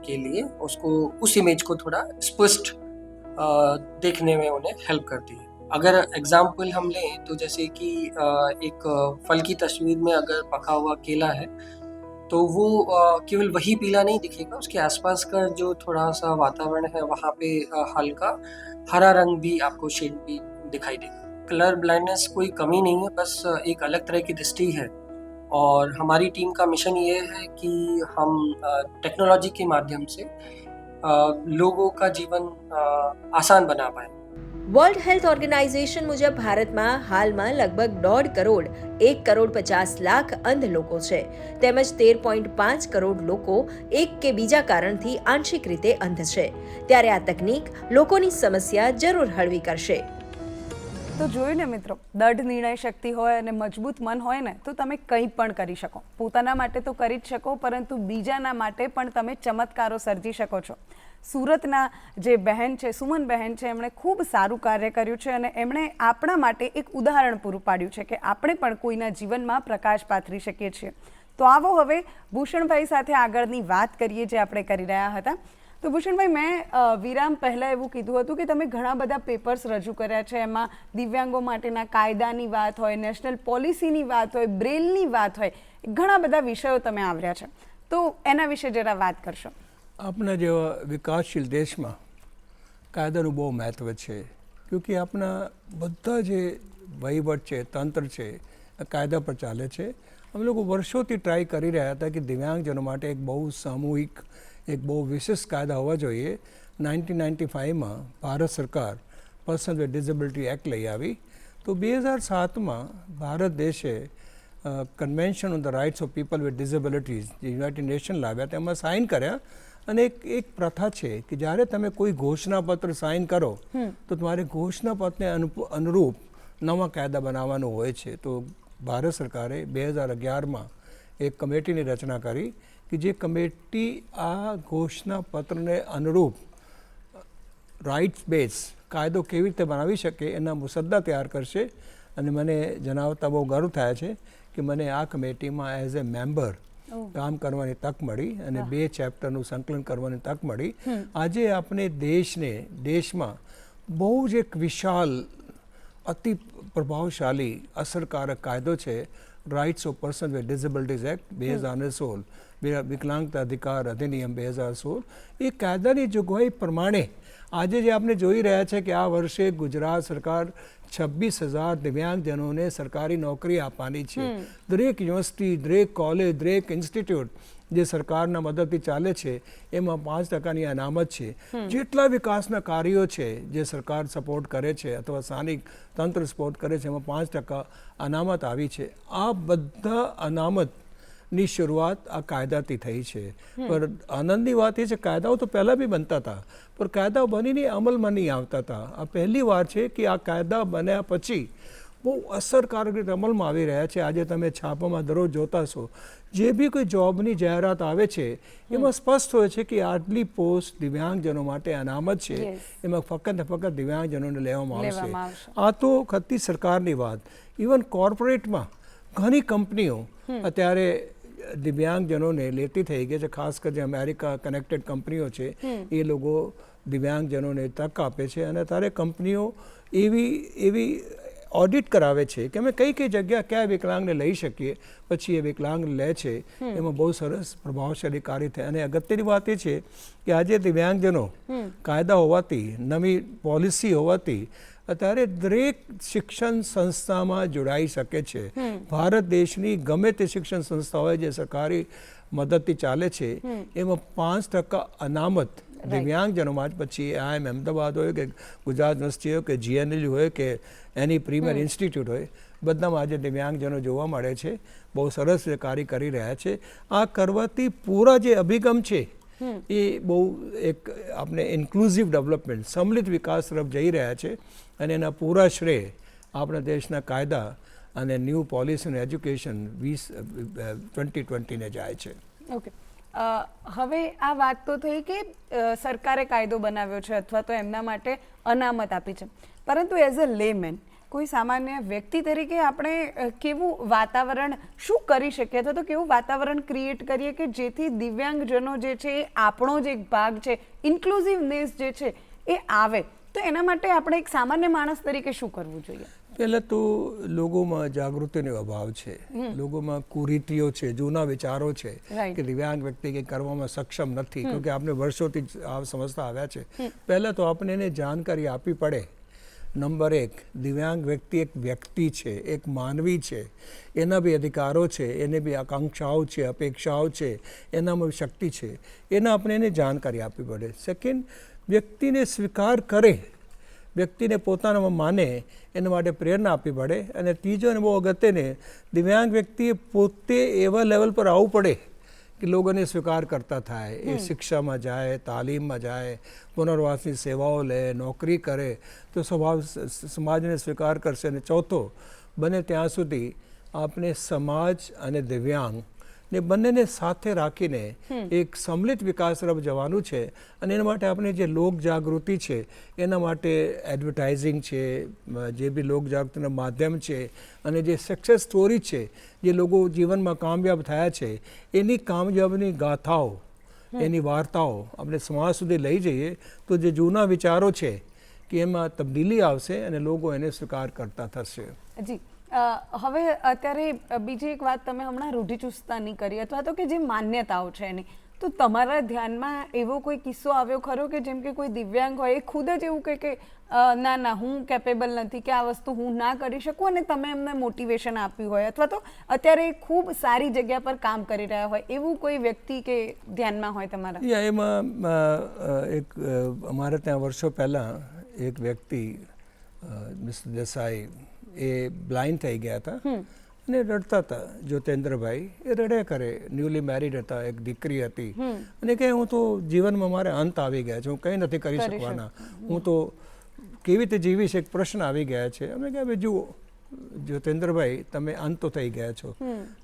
के लिए उसको उस इमेज को थोड़ा स्पष्ट देखने में उन्हें हेल्प करती है. अगर एग्जाम्पल हम लें तो जैसे कि एक फल की तस्वीर में अगर पका हुआ केला है तो वो केवल वही पीला नहीं दिखेगा, उसके आसपास का जो थोड़ा सा वातावरण है वहाँ पे हल्का हरा रंग भी आपको शेड भी दिखाई देगा. कलर ब्लाइंडनेस कोई कमी नहीं है, बस एक अलग तरह की दृष्टि है. और हमारी टीम का मिशन ये है कि हम टेक्नोलॉजी के माध्यम से लोगों का जीवन आसान बना पाए. વર્લ્ડ હેલ્થ ઓર્ગેનાઇઝેશન મુજબ ભારતમાં હાલમાં લગભગ 1.5 કરોડ 1,50,00,000 અંધ લોકો છે, તેમજ 13.5 કરોડ લોકો એક કે બીજા કારણથી આંશિક રીતે અંધ છે. ત્યારે આ તકનીક લોકોની સમસ્યા જરૂર હળવી કરશે. તો જોયું ને મિત્રો, દઢ નિર્ણય શક્તિ હોય અને મજબૂત મન હોય ને તો તમે કંઈ પણ કરી શકો. પોતાના માટે તો કરી જ શકો, પરંતુ બીજાના માટે પણ તમે ચમત્કારો સર્જી શકો છો. સુરતના જે બહેન છે, સુમન બહેન છે, એમણે ખૂબ સારું કાર્ય કર્યું છે અને એમણે આપણા માટે એક ઉદાહરણ પૂરું પાડ્યું છે કે આપણે પણ કોઈના જીવનમાં પ્રકાશ પાથરી શકીએ છીએ. તો આવો હવે ભૂષણભાઈ સાથે આગળની વાત કરીએ જે આપણે કરી રહ્યા હતા. તો ભૂષણભાઈ, મેં વિરામ પહેલાં એવું કીધું હતું કે તમે ઘણા બધા પેપર્સ રજૂ કર્યા છે, એમાં દિવ્યાંગો માટેના કાયદાની વાત હોય, નેશનલ પોલિસીની વાત હોય, બ્રેલની વાત હોય, ઘણા બધા વિષયો તમે આવ્યા છે. તો એના વિશે જરા વાત કરશો. આપણા જેવા વિકાસશીલ દેશમાં કાયદાનું બહુ મહત્ત્વ છે, ક્યોંકि આપણા બધા જે વહીવટ છે, તંત્ર છે, કાયદા પર ચાલે છે. અમે લોકો વર્ષોથી ટ્રાય કરી રહ્યા હતા કે દિવ્યાંગજનો માટે એક બહુ સામૂહિક, એક બહુ વિશેષ કાયદા હોવા જોઈએ. 1995માં ભારત સરકાર પર્સન વિથ ડિસેબિલિટી એક્ટ લઈ આવી. તો 2007માં ભારત દેશે convention on the rights of people with disabilities જે યુનાઇટેડ નેશન લાવ્યા, તેમાં સાઇન કર્યા. અને એક પ્રથા છે કે જ્યારે તમે કોઈ ઘોષણાપત્ર સાઇન કરો તો તમારે ઘોષણાપત્રને અનુરૂપ નવા કાયદા બનાવવાનું હોય છે. તો ભારત સરકારે 2011માં એક કમિટીની રચના કરી કે જે કમિટી આ ઘોષણાપત્રને અનુરૂપ રાઇટ્સ બેઝ કાયદો કેવી રીતે બનાવી શકે એના મુસદ્દા તૈયાર કરશે. અને મને જણાવતા બહુ ગર્વ થાય છે કે મને આ કમિટીમાં એઝ એ મેમ્બર કામ કરવાની તક મળી અને 2 ચેપ્ટરનું સંકલન કરવાની તક મળી. આજે આપણે દેશમાં બહુ જ એક વિશાળ, અતિ પ્રભાવશાળી, અસરકારક કાયદો છે rights of person with disabilities act 2016, વિકલાંગતા અધિકાર અધિનિયમ 2016. એ કાયદાની જોગવાઈ પ્રમાણે આજે જે આપણે જોઈ રહ્યા છે કે આ વર્ષે ગુજરાત સરકાર 26,000 દિવ્યાંગજનોને સરકારી નોકરી આપવાની છે. દરેક યુનિવર્સિટી, દરેક કોલેજ, દરેક ઇન્સ્ટિટ્યૂટ જે સરકારના મદદથી ચાલે છે એમાં 5%ની અનામત છે. જેટલા વિકાસના કાર્યો છે જે સરકાર સપોર્ટ કરે છે અથવા સ્થાનિક તંત્ર સપોર્ટ કરે છે એમાં 5% અનામત આવી છે. આ બધા અનામતની શરૂઆત આ કાયદાથી થઈ છે. પણ આનંદની વાત એ છે કાયદાઓ તો પહેલાં બી બનતા હતા, પણ કાયદાઓ બનીને અમલમાં નહીં આવતા હતા. આ પહેલી વાર છે કે આ કાયદા બન્યા પછી બહુ અસરકારક રીતે અમલમાં આવી રહ્યા છે. આજે તમે છાપામાં દરરોજ જોતા છો, જે બી કોઈ જોબની જાહેરાત આવે છે એમાં સ્પષ્ટ હોય છે કે આટલી પોસ્ટ દિવ્યાંગજનો માટે અનામત છે, એમાં ફક્ત ને ફક્ત દિવ્યાંગજનોને લેવામાં આવશે. આ તો ખતી સરકારની વાત. ઇવન કોર્પોરેટમાં ઘણી કંપનીઓ અત્યારે દિવ્યાંગજનોને લેતી થઈ ગઈ છે. ખાસ કરીને અમેરિકા કનેક્ટેડ કંપનીઓ છે એ લોકો દિવ્યાંગજનોને તક આપે છે અને ત્યારે કંપનીઓ એવી ઓડિટ કરાવે છે કે અમે કઈ કઈ જગ્યા કયા વિકલાંગને લઈ શકીએ, પછી એ વિકલાંગ લે છે. એમાં બહુ સરસ પ્રભાવશાળી કાર્ય થાય. અને અગત્યની વાત એ છે કે આજે દિવ્યાંગજનો કાયદા હોવાથી, નવી પોલિસી હોવાથી અત્યારે દરેક શિક્ષણ સંસ્થામાં જોડાઈ શકે છે. ભારત દેશની ગમે તે શિક્ષણ સંસ્થા હોય જે સરકારી મદદથી ચાલે છે એમાં 5% અનામત દિવ્યાંગજનોમાં જ, પછી IIM અમદાવાદ હોય કે ગુજરાત યુનિવર્સિટી હોય કે GNLU હોય કે એની પ્રીમિયર ઇન્સ્ટિટ્યૂટ હોય, બધામાં આજે દિવ્યાંગજનો જોવા મળે છે. બહુ સરસ કાર્ય કરી રહ્યા છે. આ કરવાથી પૂરા જે અભિગમ છે એ બહુ એક આપણે ઇન્ક્લુઝિવ ડેવલપમેન્ટ, સંમિલિત વિકાસ તરફ જઈ રહ્યા છે. અને એના પૂરા શ્રેય આપણા દેશના કાયદા અને ન્યૂ પોલિસી અને એજ્યુકેશન 2020ને જાય છે. ઓકે, હવે આ વાત તો થઈ કે સરકારે કાયદો બનાવ્યો છે અથવા તો એમના માટે અનામત આપી છે, પરંતુ એઝ અ લેમેન, કોઈ સામાન્ય વ્યક્તિ તરીકે આપણે કેવું વાતાવરણ શું કરી શકીએ અથવા તો કેવું વાતાવરણ ક્રિએટ કરીએ કે જેથી દિવ્યાંગજનો જે છે એ આપણો જે એક ભાગ છે, ઇન્ક્લુઝિવનેસ જે છે એ આવે, તો એના માટે આપણે એક સામાન્ય માણસ તરીકે શું કરવું જોઈએ? પહેલાં તો લોકોમાં જાગૃતિનો અભાવ છે, લોકોમાં કુરીતિઓ છે, જૂના વિચારો છે કે દિવ્યાંગ વ્યક્તિ કંઈ કરવામાં સક્ષમ નથી, કેમકે આપણે વર્ષોથી આ સમજતા આવ્યા છે. પહેલાં તો આપણે એને જાણકારી આપવી પડે. નંબર 1, દિવ્યાંગ વ્યક્તિ એક વ્યક્તિ છે, એક માનવી છે, એના બી અધિકારો છે, એને બી આકાંક્ષાઓ છે, અપેક્ષાઓ છે, એનામાં શક્તિ છે, એના આપણે એને જાણકારી આપવી પડે. સેકન્ડ, વ્યક્તિને સ્વીકાર કરે, વ્યક્તિને પોતાનામાં માને, એના માટે પ્રેરણા આપવી પડે. અને ત્રીજો અને બહુ અગત્યને, દિવ્યાંગ વ્યક્તિએ પોતે એવા લેવલ પર આવવું પડે કે લોકોને સ્વીકાર કરતા થાય, એ શિક્ષામાં જાય, તાલીમમાં જાય, પુનર્વાસની સેવાઓ લે, નોકરી કરે તો સમાજને સ્વીકાર કરશે. અને ચોથો, બને ત્યાં સુધી આપણે સમાજ અને દિવ્યાંગ ને બંનેને સાથે રાખીને એક સંમિલિત વિકાસ તરફ જવાનું છે. અને એના માટે આપણે જે લોક જાગૃતિ છે, એના માટે એડવર્ટાઇઝિંગ છે, જે બી લોક જાગૃતિના માધ્યમ છે, અને જે સક્સેસ સ્ટોરી છે, જે લોકો જીવનમાં કામયાબ થયા છે, એની કામયાબીની ગાથાઓ, એની વાર્તાઓ આપણે સમાજ સુધી લઈ જઈએ તો જે જૂના વિચારો છે કે એમાં તબદીલી આવશે અને લોકો એને સ્વીકાર કરતા થશે. જી, હવે અત્યારે બીજી એક વાત તમે હમણાં રૂઢિચુસ્તતાની કરી અથવા તો કે જે માન્યતાઓ છે એની, તો તમારા ધ્યાનમાં એવો કોઈ કિસ્સો આવ્યો ખરો કે જેમ કે કોઈ દિવ્યાંગ હોય એ ખુદ જ એવું કહે કે ના હું કેપેબલ નથી કે આ વસ્તુ હું ના કરી શકું, અને તમે એમને મોટિવેશન આપ્યું હોય, અથવા તો અત્યારે ખૂબ સારી જગ્યા પર કામ કરી રહ્યા હોય એવું કોઈ વ્યક્તિ કે ધ્યાનમાં હોય તમારા? એમાં એક અમારે ત્યાં વર્ષો પહેલાં એક વ્યક્તિ મિસ્ટર દેસાઈ એ બ્લાઇન્ડ થઈ ગયા હતા અને રડતા હતા. જ્યોતેન્દ્રભાઈ એ રડ્યા કરે, ન્યૂલી મેરિડ હતા, એક દીકરી હતી, અને કે હું તો જીવનમાં મારે અંત આવી ગયા છે, હું કંઈ નથી કરી શકવાના, હું તો કેવી રીતે જીવીશ, એક પ્રશ્ન આવી ગયા છે. અમે કહ્યું જુઓ જ્યોતેન્દ્રભાઈ, તમે અંત તો થઈ ગયા છો,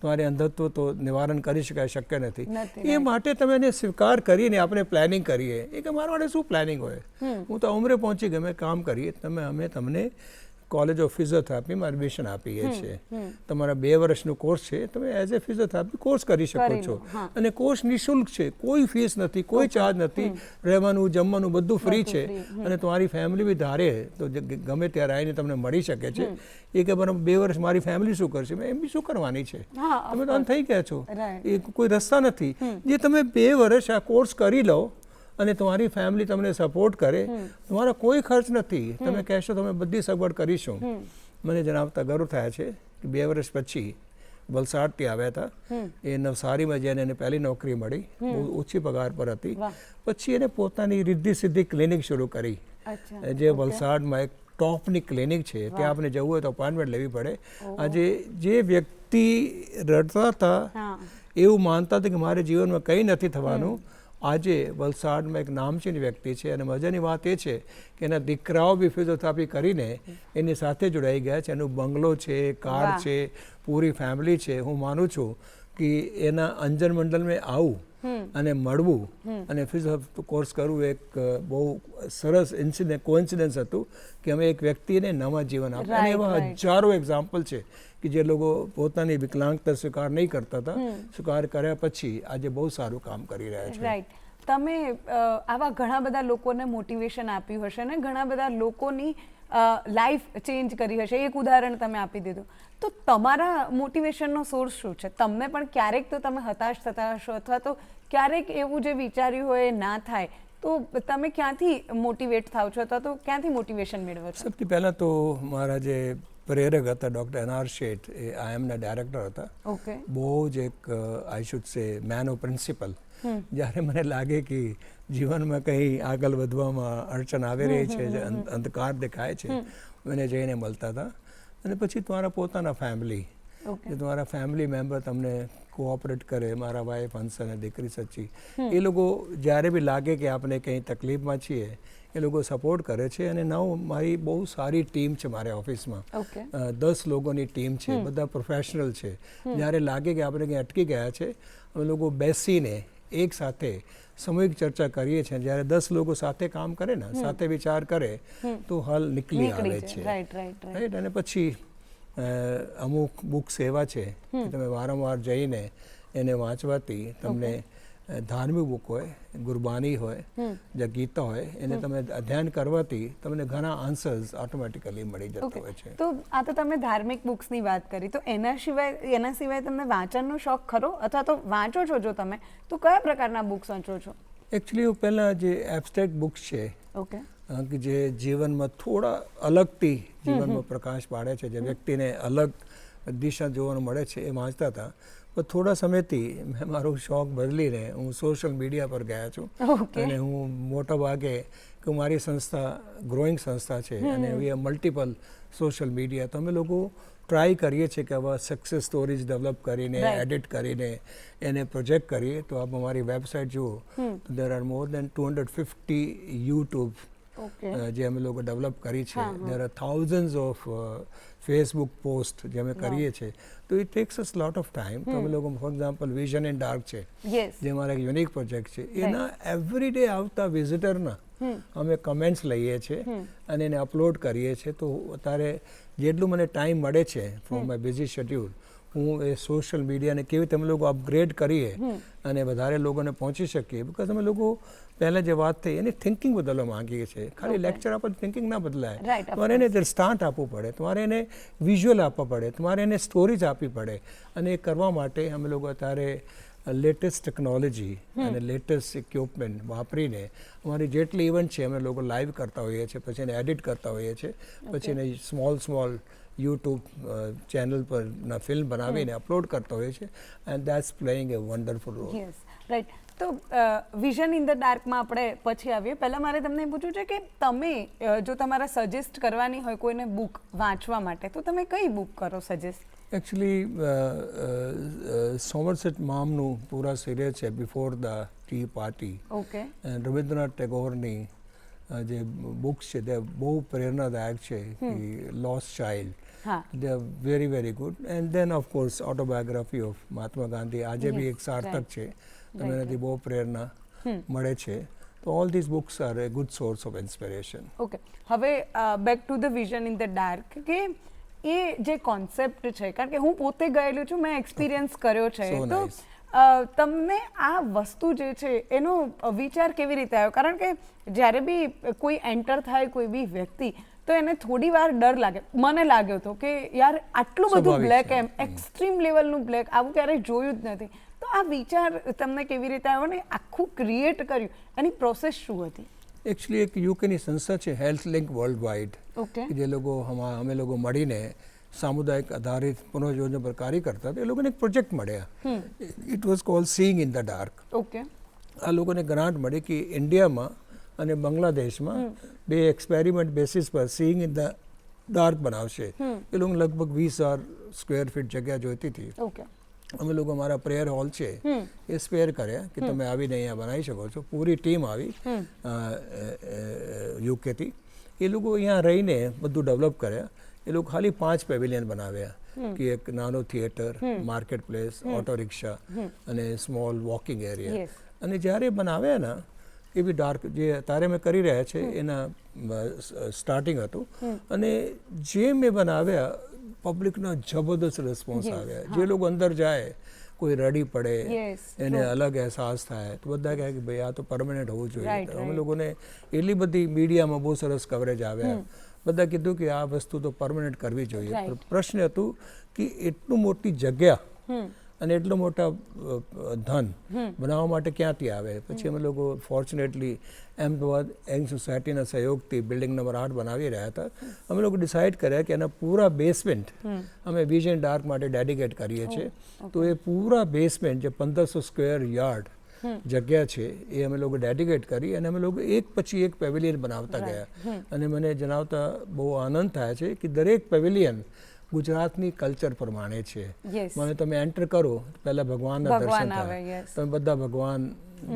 તમારે અંધત્વ તો નિવારણ કરી શકાય, શક્ય નથી. એ માટે તમે એને સ્વીકાર કરીને આપણે પ્લાનિંગ કરીએ. એ કે મારા માટે શું પ્લાનિંગ હોય, હું તો ઉંમરે પહોંચી ગઈ, અમે કામ કરીએ, અમે તમને કોલેજ ઓફ ફિઝિયોથેરાપીમાં એડમિશન આપીએ છીએ, તમારા 2 વર્ષનો કોર્સ છે, તમે એઝ એ ફિઝિયોથેરાપી કોર્સ કરી શકો છો, અને કોર્સ નિઃશુલ્ક છે, કોઈ ફીસ નથી, કોઈ ચાર્જ નથી, રહેવાનું જમવાનું બધું ફ્રી છે, અને તમારી ફેમિલી બી ધારે તો ગમે ત્યારે આવીને તમને મળી શકે છે. એ કે બરાબર 2 વર્ષ મારી ફેમિલી શું કરશે, એમ બી શું કરવાની છે, તમે તો થઈ ગયા છો, એ કોઈ રસ્તા નથી. જે તમે 2 વર્ષ આ કોર્સ કરી લો અને તમારી ફેમિલી તમને સપોર્ટ કરે, તમારા કોઈ ખર્ચ નથી, તમે કહેશો તમે બધી સગવડ કરીશું. મને જણાવતા ગર્વ થયા છે કે 2 વર્ષ પછી વલસાડથી આવ્યા હતા, એ નવસારીમાં જઈને એને પહેલી નોકરી મળી, બહુ ઓછી પગાર પર હતી. પછી એને પોતાની રિદ્ધિ સિદ્ધિ ક્લિનિક શરૂ કરી, જે વલસાડમાં એક ટોપની ક્લિનિક છે, ત્યાં આપણે જવું હોય તો અપોઇન્ટમેન્ટ લેવી પડે. આજે જે વ્યક્તિ રડતા હતા, એવું માનતા હતા કે મારે જીવનમાં કંઈ નથી થવાનું, આજે વલસાડમાં એક નામચીન વ્યક્તિ છે. અને મજાની વાત એ છે કે એના દીકરાઓ બી ફિઝિયોથેરાપી કરીને એની સાથે જોડાઈ ગયા છે, એનું બંગલો છે, કાર છે, પૂરી ફેમિલી છે. હું માનું છું કે એના અંજન મંડળમાં આવું અને મળવું અને ફિઝિયોથેરાપી કોર્સ કરવું એક બહુ સરસ કોઇન્સિડન્સ હતું કે અમે એક વ્યક્તિને નવા જીવન આપ્યું. અને એવા હજારો એક્ઝામ્પલ છે કે જે લોકો પોતાની વિકલાંગતા સ્વીકાર નહીં કરતા હતા, સ્વીકાર કર્યા પછી આજે બહુ સારું કામ કરી રહ્યા છે. રાઈટ, તમે આવા ઘણા બધા લોકોને મોટિવેશન આપ્યું હશે ને ઘણા બધા લોકોની લાઈફ ચેન્જ કરી હશે, એક ઉદાહરણ તમે આપી દીધું. તો તમારા મોટિવેશનનો સોર્સ શું છે? તમને પણ ક્યારેક તો તમે હતાશ થતા હશો, અથવા તો ક્યારેક એવું જે વિચાર્યું હોય એ ના થાય, તો તમે ક્યાંથી મોટિવેટ થાવ છો, અથવા તો ક્યાંથી મોટિવેશન મેળવો છો? સૌથી પહેલાં તો મારા જે પ્રેરક હતા ડૉક્ટર એનઆર શેઠ, એ IIMના ડાયરેક્ટર હતા. ઓકે. બહુ જ એક આઈ શુડ સે મેન ઓફ પ્રિન્સિપલ. જ્યારે મને લાગે કે જીવનમાં કંઈ આગળ વધવામાં અડચણ આવી રહી છે, અંધકાર દેખાય છે, મને જઈને મળતા હતા. અને પછી તમારા પોતાના ફેમિલી, જે તમારા ફેમિલી મેમ્બર તમને કોઓપરેટ કરે, મારા વાઈફ હંસ અને દીકરી સચ્ચી, એ લોકો જ્યારે બી લાગે કે આપણે કંઈ તકલીફમાં છીએ, એ લોકો સપોર્ટ કરે છે. અને મારી બહુ સારી ટીમ છે મારા ઓફિસમાં. 10 લોકોની ટીમ છે, બધા પ્રોફેશનલ છે. જ્યારે લાગે કે આપણે કંઈ અટકી ગયા છે, અમે લોકો બેસીને એક સાથે સામૂહિક ચર્ચા કરીએ છીએ. જ્યારે 10 લોકો સાથે કામ કરે ને, સાથે વિચાર કરે, તો હલ નીકળી આવે છે. રાઈટ. અને પછી અમુક બુક્સ એવા છે કે તમે વારંવાર જઈને એને વાંચવાથી તમને ધાર્મિક બુક હોય, ગુરબાની હોય, જે ગીતા હોય, એને તમે અધ્યયન કરવાથી તમને ઘણા આન્સર્સ ઓટોમેટિકલી મળી જતા હોય છે. તો આ તો તમે ધાર્મિક બુક્સની વાત કરી, તો એના સિવાય તમને વાંચનનો શોખ ખરો, અથવા તો વાંચો છો જો તમે, તો કયા પ્રકારના બુક્સ વાંચો છો? એકચ્યુઅલી હું પહેલાં જે એબ્સ્ટ્રેક્ટ બુક્સ છે, ઓકે, કે જે જીવનમાં થોડા અલગથી જીવનમાં પ્રકાશ પાડે છે, જે વ્યક્તિને અલગ દિશા જોવાનું મળે છે, એ વાંચતા હતા. પણ થોડા સમયથી મેં મારો શોખ બદલીને હું સોશિયલ મીડિયા પર ગયા છું. અને હું મોટા ભાગે કે મારી સંસ્થા ગ્રોઈંગ સંસ્થા છે, અને we are multiple social media. તો અમે લોકો ટ્રાય કરીએ છીએ કે આવા સક્સેસ સ્ટોરીઝ ડેવલપ કરીને, એડિટ કરીને એને પ્રોજેક્ટ કરીએ. તો આપ અમારી વેબસાઇટ જુઓ, તો there are more then 250 YouTube જે અમે લોકો ડેવલપ કરી છે. There are thousands of Facebook post જે અમે કરીએ છીએ. તો it tax us lot of time. તો અમે લોકો for example vision in dark છે, જે મારા એક યુનિક પ્રોજેક્ટ છે, એના એવરી ડે આવતા વિઝિટરના અમે કમેન્ટ્સ લઈએ છીએ અને એને અપલોડ કરીએ છીએ. તો અત્યારે જેટલું મને ટાઈમ મળે છે ફ્રોમ માય બિઝી શેડ્યુલ, હું એ સોશિયલ મીડિયાને કેવી રીતે અમે લોકો અપગ્રેડ કરીએ અને વધારે લોકોને પહોંચી શકીએ. બિકોઝ અમે લોકો પહેલાં જે વાત થઈ એની થિંકિંગ બદલવા માંગીએ છીએ. ખાલી લેક્ચર આપણને થિંકિંગ ના બદલાય. તમારે એને સ્ટાર્ટ આપવું પડે, તમારે એને વિઝ્યુઅલ આપવા પડે, તમારે એને સ્ટોરીઝ આપવી પડે. અને એ કરવા માટે અમે લોકો અત્યારે લેટેસ્ટ ટેકનોલોજી અને લેટેસ્ટ ઇક્વિપમેન્ટ વાપરીને અમારી જેટલી ઇવેન્ટ છે અમે લોકો લાઈવ કરતા હોઈએ છીએ, પછી એને એડિટ કરતા હોઈએ છીએ, પછી એને સ્મોલ યુટ્યુબ ચેનલ પર ફિલ્મ બનાવીને અપલોડ કરતા હોઈએ છીએ. And that's playing a wonderful role. Right. તો વિઝન ઇન ધ ડાર્કમાં આપણે પછી આવીએ. પહેલાં મારે તમને પૂછવું છે કે તમે જો તમારા સજેસ્ટ કરવાની હોય કોઈને બુક વાંચવા માટે, તો તમે કઈ બુક કરો સજેસ્ટ? એકચ્યુઅલી સોમરસેટ મામનું પૂરા સિરીઝ છે, before the tea party. Okay. Rabindranath ટેગોરની જે બુક્સ છે તે બહુ પ્રેરણાદાયક છે. Lost child, they are very very good. And then of course autobiography of Mahatma Gandhi આજે બી એક સાર્થક છે, એનાથી બહુ પ્રેરણા મળે છે. તો all these books are a good source of inspiration. Okay. હવે back to the vision in the dark, કે એ જે કોન્સેપ્ટ છે, કારણ કે હું પોતે ગયેલું છું, મેં એક્સપિરિયન્સ કર્યો છે, તો તમને આ વસ્તુ જે છે એનો વિચાર કેવી રીતે આવ્યો? કારણ કે જ્યારે બી કોઈ એન્ટર થાય કોઈ બી વ્યક્તિ, તો એને થોડી વાર ડર લાગે. મને લાગ્યો હતો કે યાર આટલું બધું બ્લેક, એમ એક્સ્ટ્રીમ લેવલનું બ્લેક આવું ક્યારેય જોયું જ નથી. તો આ વિચાર તમને કેવી રીતે આવ્યો ને આખું ક્રિએટ કર્યું, એની પ્રોસેસ શું હતી? એકચ્યુઅલી એક યુકેની સંસ્થા છે હેલ્થ લિંક વર્લ્ડ વાઇડ, જે લોકો અમે લોકો મળીને સામુદાયિક આધારિત પુનઃયોજના પર કાર્ય કરતા હતા. એ લોકોને એક પ્રોજેક્ટ મળ્યા, it was cold seeing in the dark. Okay. આ લોકોને ગ્રાન્ટ મળી કે ઇન્ડિયામાં અને બાંગ્લાદેશમાં બે એક્સપેરિમેન્ટ બેસિસ પર સીઈંગ ઇન ધ ડાર્ક બનાવશે. એ લોકો લગભગ 20,000 સ્ક્વેર ફીટ જગ્યા જોઈતી હતી. ઓકે. અમે લોકો અમારા પ્રેયર હોલ છે એ સ્પેર કર્યા કે તમે આવીને અહીંયા બનાવી શકો છો. પૂરી ટીમ આવી યુકેથી. એ લોકો અહીંયા રહીને બધું ડેવલપ કર્યા. એ લોકો ખાલી 5 પેવિલિયન બનાવ્યા, કે એક નાનો theatre, market place, auto rickshaw અને સ્મોલ વોકિંગ એરિયા. અને જ્યારે બનાવ્યા ને એ બી ડાર્ક જે અત્યારે મેં કરી રહ્યા છે એના સ્ટાર્ટિંગ હતું. અને જે મેં બનાવ્યા પબ્લિકનો જબરદસ્ત રિસ્પોન્સ આવ્યા. જે લોકો અંદર જાય કોઈ રડી પડે, એને અલગ અહેસાસ થાય, તો બધા કહે કે ભાઈ આ તો પરમનન્ટ હોવું જોઈએ. અમે લોકોને એટલી બધી મીડિયામાં બહુ સરસ કવરેજ આવ્યા. બધા કીધું કે આ વસ્તુ તો પરમનન્ટ કરવી જોઈએ. Right. પણ પ્રશ્ન હતું કે એટલું મોટી જગ્યા અને એટલું મોટા ધન બનાવવા માટે ક્યાંથી આવે. પછી અમે લોકો ફોર્ચ્યુનેટલી અહેમદાબાદ યંગ સોસાયટીના સહયોગથી બિલ્ડિંગ નંબર 8 બનાવી રહ્યા હતા. અમે લોકો ડિસાઇડ કર્યા કે એના પૂરા બેસમેન્ટ અમે વિઝન ડાર્ક માટે ડેડિકેટ કરીએ છીએ. તો એ પૂરા બેસમેન્ટ જે 1500 સ્ક્વેર યાર્ડ જગ્યા છે એ અમે લોકો ડેડિકેટ કરી અને અમે લોકો એક પછી એક પેવેલિયન બનાવતા ગયા. અને મને જણાવતા બહુ આનંદ થાય છે કે દરેક પેવેલિયન ગુજરાતની કલ્ચર પ્રમાણે છે. Yes. મને તમે એન્ટર કરો પહેલા ભગવાનના ભગવાન દર્શન આવે, થાય. yes. તમે બધા ભગવાન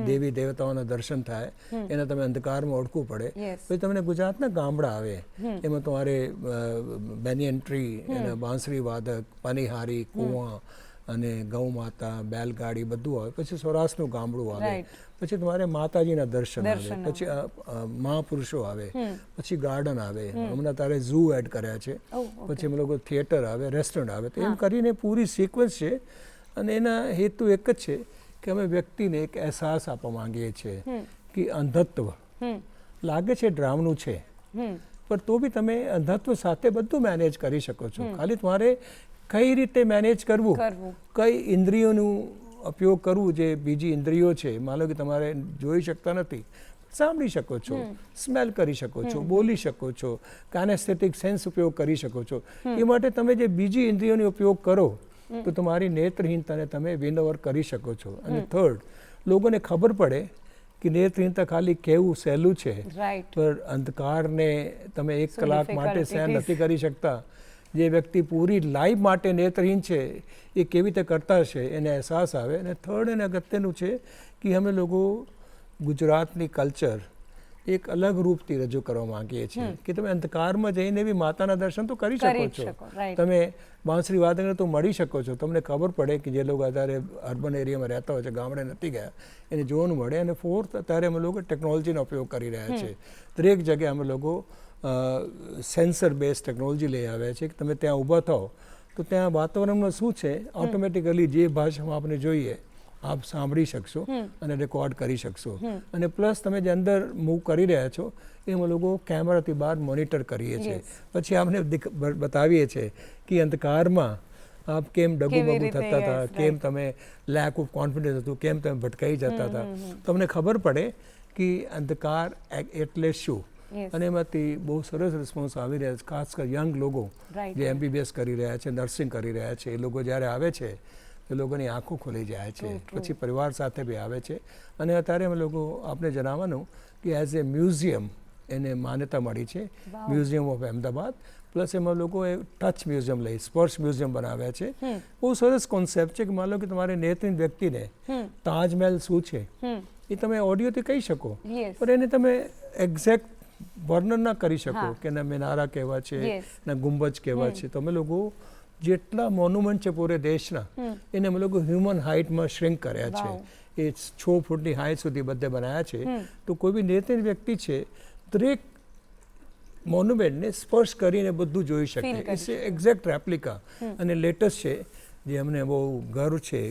દેવી દેવતાઓના દર્શન થાય એને તમે અંધકારમાં ઓળખવું પડે. Yes. પછી તમને ગુજરાતના ગામડા આવે એમાં તમારે બેનિયન ટ્રી અને બાંસરી વાદક, પનિહારી, કુવા અને ગૌ માતા, બેલગાડી બધું આવે. પછી સૌરાષ્ટ્રનું ગામડું આવે. Right. પછી તમારે માતાજીના દર્શન આવે. દર્શન પછી મહાપુરુષો આવે. પછી ગાર્ડન આવે. હમણાં તારે ઝૂ એડ કર્યા છે. પછી અમે લોકો થિયેટર આવે, રેસ્ટોરન્ટ આવે. તો એમ કરીને પૂરી સિક્વન્સ છે અને એના હેતુ એક જ છે કે અમે વ્યક્તિને એક અહેસાસ આપવા માંગીએ છીએ કે અંધત્વ લાગે છે ડ્રામનું છે પણ તો બી તમે અંધત્વ સાથે બધું મેનેજ કરી શકો છો. ખાલી તમારે કઈ રીતે મેનેજ કરવું, કઈ ઇન્દ્રિયોનું ઉપયોગ કરવું. જે બીજી ઇન્દ્રિયો છે, માનો કે તમારે જોઈ શકતા નથી, સાંભળી શકો છો, સ્મેલ કરી શકો છો, બોલી શકો છો, કાનેસ્થેટિક સેન્સ ઉપયોગ કરી શકો છો. એ માટે તમે જે બીજી ઇન્દ્રિયોનો ઉપયોગ કરો તો તમારી નેત્રહીનતાને તમે વિન ઓવર કરી શકો છો. અને થર્ડ, લોકોને ખબર પડે કે નેત્રહીનતા ખાલી કેવું સહેલું છે પણ અંધકારને તમે 1 કલાક માટે સહન નથી કરી શકતા. જે વ્યક્તિ પૂરી લાઈફ માટે નેત્રહીન છે એ કેવી રીતે કરતા હશે એને અહેસાસ આવે. અને થર્ડ અને અગત્યનું છે કે અમે લોકો ગુજરાતની કલ્ચર એક અલગ રૂપથી રજૂ કરવા માંગીએ છીએ કે તમે અંધકારમાં જઈને બી માતાના દર્શન તો કરી શકો છો. તમે બાંસરી વાદકને તો મળી શકો છો. તમને ખબર પડે કે જે લોકો અત્યારે અર્બન એરિયામાં રહેતા હોય છે, ગામડે નથી ગયા, એને જોવાનું મળે. અને ફોર્થ, અત્યારે અમે લોકો ટેકનોલોજીનો ઉપયોગ કરી રહ્યા છીએ. દરેક જગ્યાએ અમે લોકો સેન્સર બેઝ ટેકનોલોજી લઈ આવ્યા છે કે તમે ત્યાં ઊભા થાઓ તો ત્યાં વાતાવરણમાં શું છે ઓટોમેટિકલી જે ભાષામાં આપણે જોઈએ આપ સાંભળી શકશો અને રેકોર્ડ કરી શકશો. અને પ્લસ તમે જે અંદર મૂવ કરી રહ્યા છો એ અમે લોકો કેમેરાથી બહાર મોનિટર કરીએ છીએ. પછી આપણે બતાવીએ છીએ કે અંધકારમાં આપ કેમ ડગુબગુ થતા હતા, કેમ તમે લેક ઓફ કોન્ફિડન્સ હતું, કેમ તમે ભટકાઈ જતા હતા. તમને ખબર પડે કે અંધકાર એટલે શું. અને એમાંથી બહુ સરસ રિસ્પોન્સ આવી રહ્યા છે. ખાસ કરી યંગ લોકો જે MBBS કરી રહ્યા છે, નર્સિંગ કરી રહ્યા છે, એ લોકો જ્યારે આવે છે એ લોકોની આંખો ખોલી જાય છે. પછી પરિવાર સાથે બી આવે છે. અને અત્યારે અમે લોકો આપણે જણાવવાનું કે એઝ એ મ્યુઝિયમ એને માન્યતા મળી છે, મ્યુઝિયમ ઓફ અહેમદાબાદ. પ્લસ એમાં લોકોએ ટચ મ્યુઝિયમ લઈ સ્પર્શ મ્યુઝિયમ બનાવ્યા છે. બહુ સરસ કોન્સેપ્ટ છે કે માનો કે તમારે નેત્રહીન વ્યક્તિને તાજમહેલ શું છે એ તમે ઓડિયોથી કહી શકો પણ એને તમે એક્ઝેક્ટ વર્ણન ના કરી શકો કે ના મિનારા કેવા છે, ના ગુંબજ કેવા છે. તો અમે લોકો જેટલા મોન્યુમેન્ટ છે પૂરે દેશના એને અમે લોકો હ્યુમન હાઇટમાં શ્રિંક કર્યા છે. એ 6 ફૂટની હાઇટ સુધી બધે બનાવ્યા છે. તો કોઈ બી નેત્રહીન વ્યક્તિ છે દરેક મોન્યુમેન્ટને સ્પર્શ કરીને બધું જોઈ શકે. It's exact replica. અને લેટેસ્ટ છે જે અમને બહુ ગર્વ છે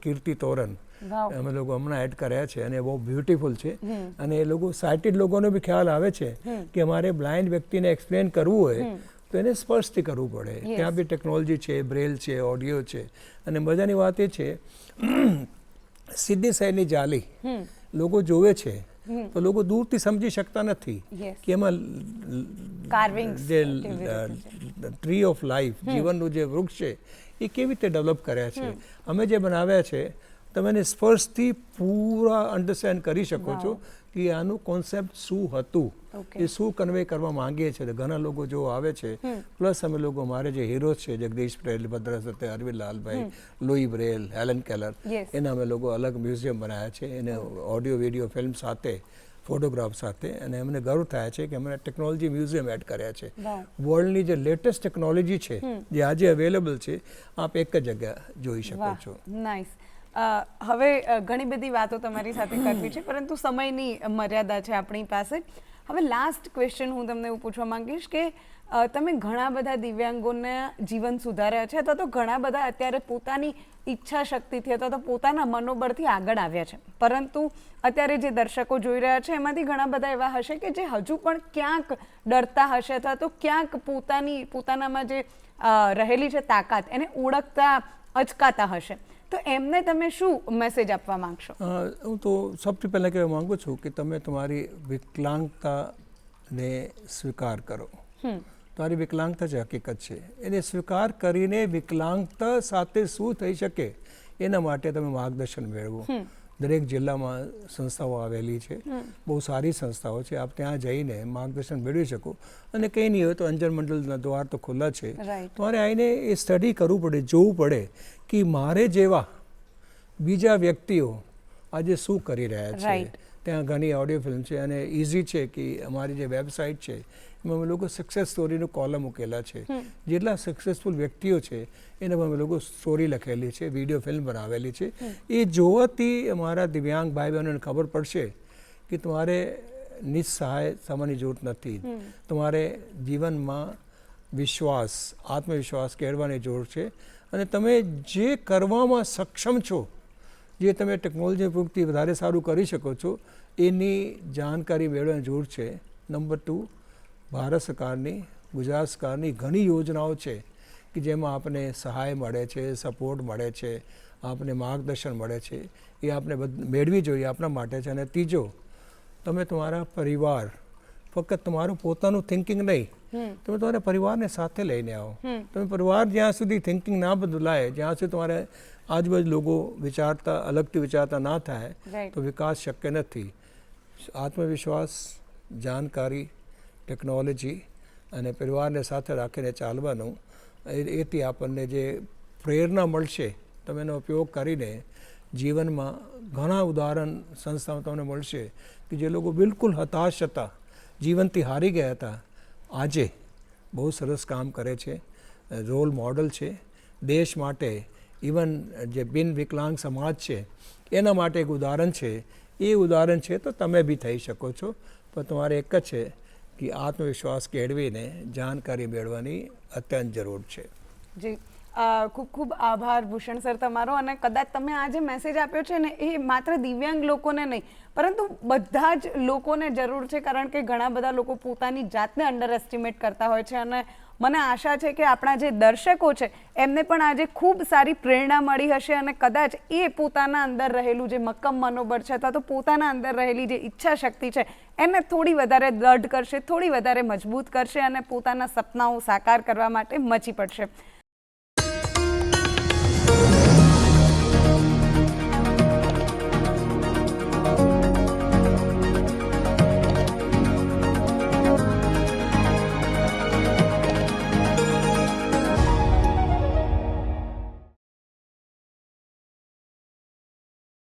કીર્તિ તોરણ અમે લોકો હમણાં એડ કર્યા છે અને બહુ બ્યુટીફુલ છે. અને એ લોકો સાઇટેડ લોકોનો બી ખ્યાલ આવે છે કે અમારે બ્લાઇન્ડ વ્યક્તિને એક્સપ્લેન કરવું હોય તો એને સ્પર્શથી કરવું પડે. ત્યાં બી ટેકનોલોજી છે, બ્રેલ છે, ઓડિયો છે. અને મજાની વાત એ છે સિડની સાઈડની જાલી લોકો જોવે છે તો લોકો દૂરથી સમજી શકતા નથી કે એમાં જે ટ્રી ઓફ લાઈફ જીવનનું જે વૃક્ષ છે એ કેવી રીતે ડેવલપ કર્યા છે. અમે જે બનાવ્યા છે તમે એને સ્પર્શથી પૂરા અન્ડરસ્ટેન્ડ કરી શકો છો કે આનું કોન્સેપ્ટ શું હતું, એ શું કન્વે કરવા માંગીએ છીએ. ઘણા લોકો જો આવે છે પ્લસ અમે લોકો અમારે જે હીરો છે જગદીશ બ્રેલ, ભદ્ર સત્ય, Arvind Lalbhai, Louis Braille, Helen Keller, એના અમે લોકો અલગ મ્યુઝિયમ બનાવ્યા છે. એને ઓડિયો વિડીયો ફિલ્મ સાથે, ફોટોગ્રાફ સાથે. અને અમને ગર્વ થાય છે કે અમે ટેકનોલોજી મ્યુઝિયમ એડ કર્યા છે. વર્લ્ડની જે લેટેસ્ટ ટેકનોલોજી છે જે આજે અવેલેબલ છે આપ એક જ જગ્યા જોઈ શકો છો. નાઇસ. હવે ઘણી બધી વાતો તમારી સાથે કરવી છે પરંતુ સમયની મર્યાદા છે આપણી પાસે. હવે લાસ્ટ ક્વેશ્ચન હું તમને એવું પૂછવા માંગીશ કે તમે ઘણા બધા દિવ્યાંગોને જીવન સુધાર્યા છે અથવા તો ઘણા બધા અત્યારે પોતાની ઈચ્છા શક્તિથી અથવા તો પોતાના મનોબળથી આગળ આવ્યા છે, પરંતુ અત્યારે જે દર્શકો જોઈ રહ્યા છે એમાંથી ઘણા બધા એવા હશે કે જે હજુ પણ ક્યાંક ડરતા હશે અથવા તો ક્યાંક પોતાનામાં જે રહેલી છે તાકાત એને ઓળખતા અચકાતા હશે, તો એમને તમે શું મેસેજ આપવા માંગશો? હું તો સૌથી પહેલાં કહેવા માગું છું કે તમે તમારી વિકલાંગતાને સ્વીકાર કરો. તમારી વિકલાંગતા જે હકીકત છે એને સ્વીકાર કરીને વિકલાંગતા સાથે શું થઈ શકે એના માટે તમે માર્ગદર્શન મેળવો. દરેક જિલ્લામાં સંસ્થાઓ આવેલી છે, બહુ સારી સંસ્થાઓ છે, આપ ત્યાં જઈને માર્ગદર્શન મેળવી શકો. અને કંઈ નહીં હોય તો અંજન મંડળના દ્વાર તો ખુલ્લા છે, તમારે આવીને એ સ્ટડી કરવું પડે, જોવું પડે કે મારે જેવા બીજા વ્યક્તિઓ આજે શું કરી રહ્યા છે. ત્યાં ઘણી ઓડિયો ફિલ્મ છે અને ઇઝી છે કે અમારી જે વેબસાઇટ છે એમાં અમે લોકો સક્સેસ સ્ટોરીનું કોલમ મૂકેલા છે. જેટલા સક્સેસફુલ વ્યક્તિઓ છે એનામાં અમે લોકો સ્ટોરી લખેલી છે, વિડીયો ફિલ્મ બનાવેલી છે. એ જોવાથી અમારા દિવ્યાંગ ભાઈ બહેનોને ખબર પડશે કે તમારે નિસહાય થવાની જરૂર નથી, તમારે જીવનમાં વિશ્વાસ, આત્મવિશ્વાસ કેળવવાની જરૂર છે અને તમે જે કરવામાં સક્ષમ છો, જે તમે ટેકનોલોજી ઉપયોગથી વધારે સારું કરી શકો છો એની જાણકારી મેળવવાની જરૂર છે. નંબર 2, ભારત સરકારની, ગુજરાત સરકારની ઘણી યોજનાઓ છે કે જેમાં આપણને સહાય મળે છે, સપોર્ટ મળે છે, આપને માર્ગદર્શન મળે છે, એ આપણે મેળવી જોઈએ આપણા માટે છે. અને ત્રીજો, તમે તમારા પરિવાર, ફક્ત તમારું પોતાનું થિંકિંગ નહીં, તમે તમારા પરિવારને સાથે લઈને આવો. તમે પરિવાર જ્યાં સુધી થિંકિંગ ના બદલાય, જ્યાં સુધી તમારે આજુબાજુ લોકો વિચારતા અલગથી વિચારતા ના થાય તો વિકાસ શક્ય નથી. આત્મવિશ્વાસ, જાણકારી, ટેકનોલોજી અને પરિવારને સાથે રાખીને ચાલવાનું, એથી આપણને જે પ્રેરણા મળશે, તમે એનો ઉપયોગ કરીને જીવનમાં ઘણા ઉદાહરણ સંસ્થાઓ તમને મળશે કે જે લોકો બિલકુલ હતાશ હતા, જીવનથી હારી ગયા હતા, આજે બહુ સરસ કામ કરે છે, રોલ મોડલ છે દેશ માટે. ઇવન જે બિન વિકલાંગ સમાજ છે એના માટે એક ઉદાહરણ છે. એ ઉદાહરણ છે તો તમે બી થઈ શકો છો, પણ તમારે એક જ છે કે આત્મવિશ્વાસ કેળવીને જાણકારી મેળવવાની અત્યંત જરૂર છે. જી, ખૂબ ખૂબ આભાર ભૂષણ સર તમારો. અને કદાચ તમે આ જે મેસેજ આપ્યો છે ને એ માત્ર દિવ્યાંગ લોકોને નહીં પરંતુ બધા જ લોકોને જરૂર છે, કારણ કે ઘણા બધા લોકો પોતાની જાતને અંડર એસ્ટિમેટ કરતા હોય છે. અને મને આશા છે કે આપણા જે દર્શકો છે એમને પણ આજે ખૂબ સારી પ્રેરણા મળી હશે અને કદાચ એ પોતાના અંદર રહેલું જે મક્કમ મનોબળ છે અથવા તો પોતાના અંદર રહેલી જે ઈચ્છા શક્તિ છે એને થોડી વધારે દૃઢ કરશે, થોડી વધારે મજબૂત કરશે અને પોતાના સપનાઓ સાકાર કરવા માટે મચી પડશે.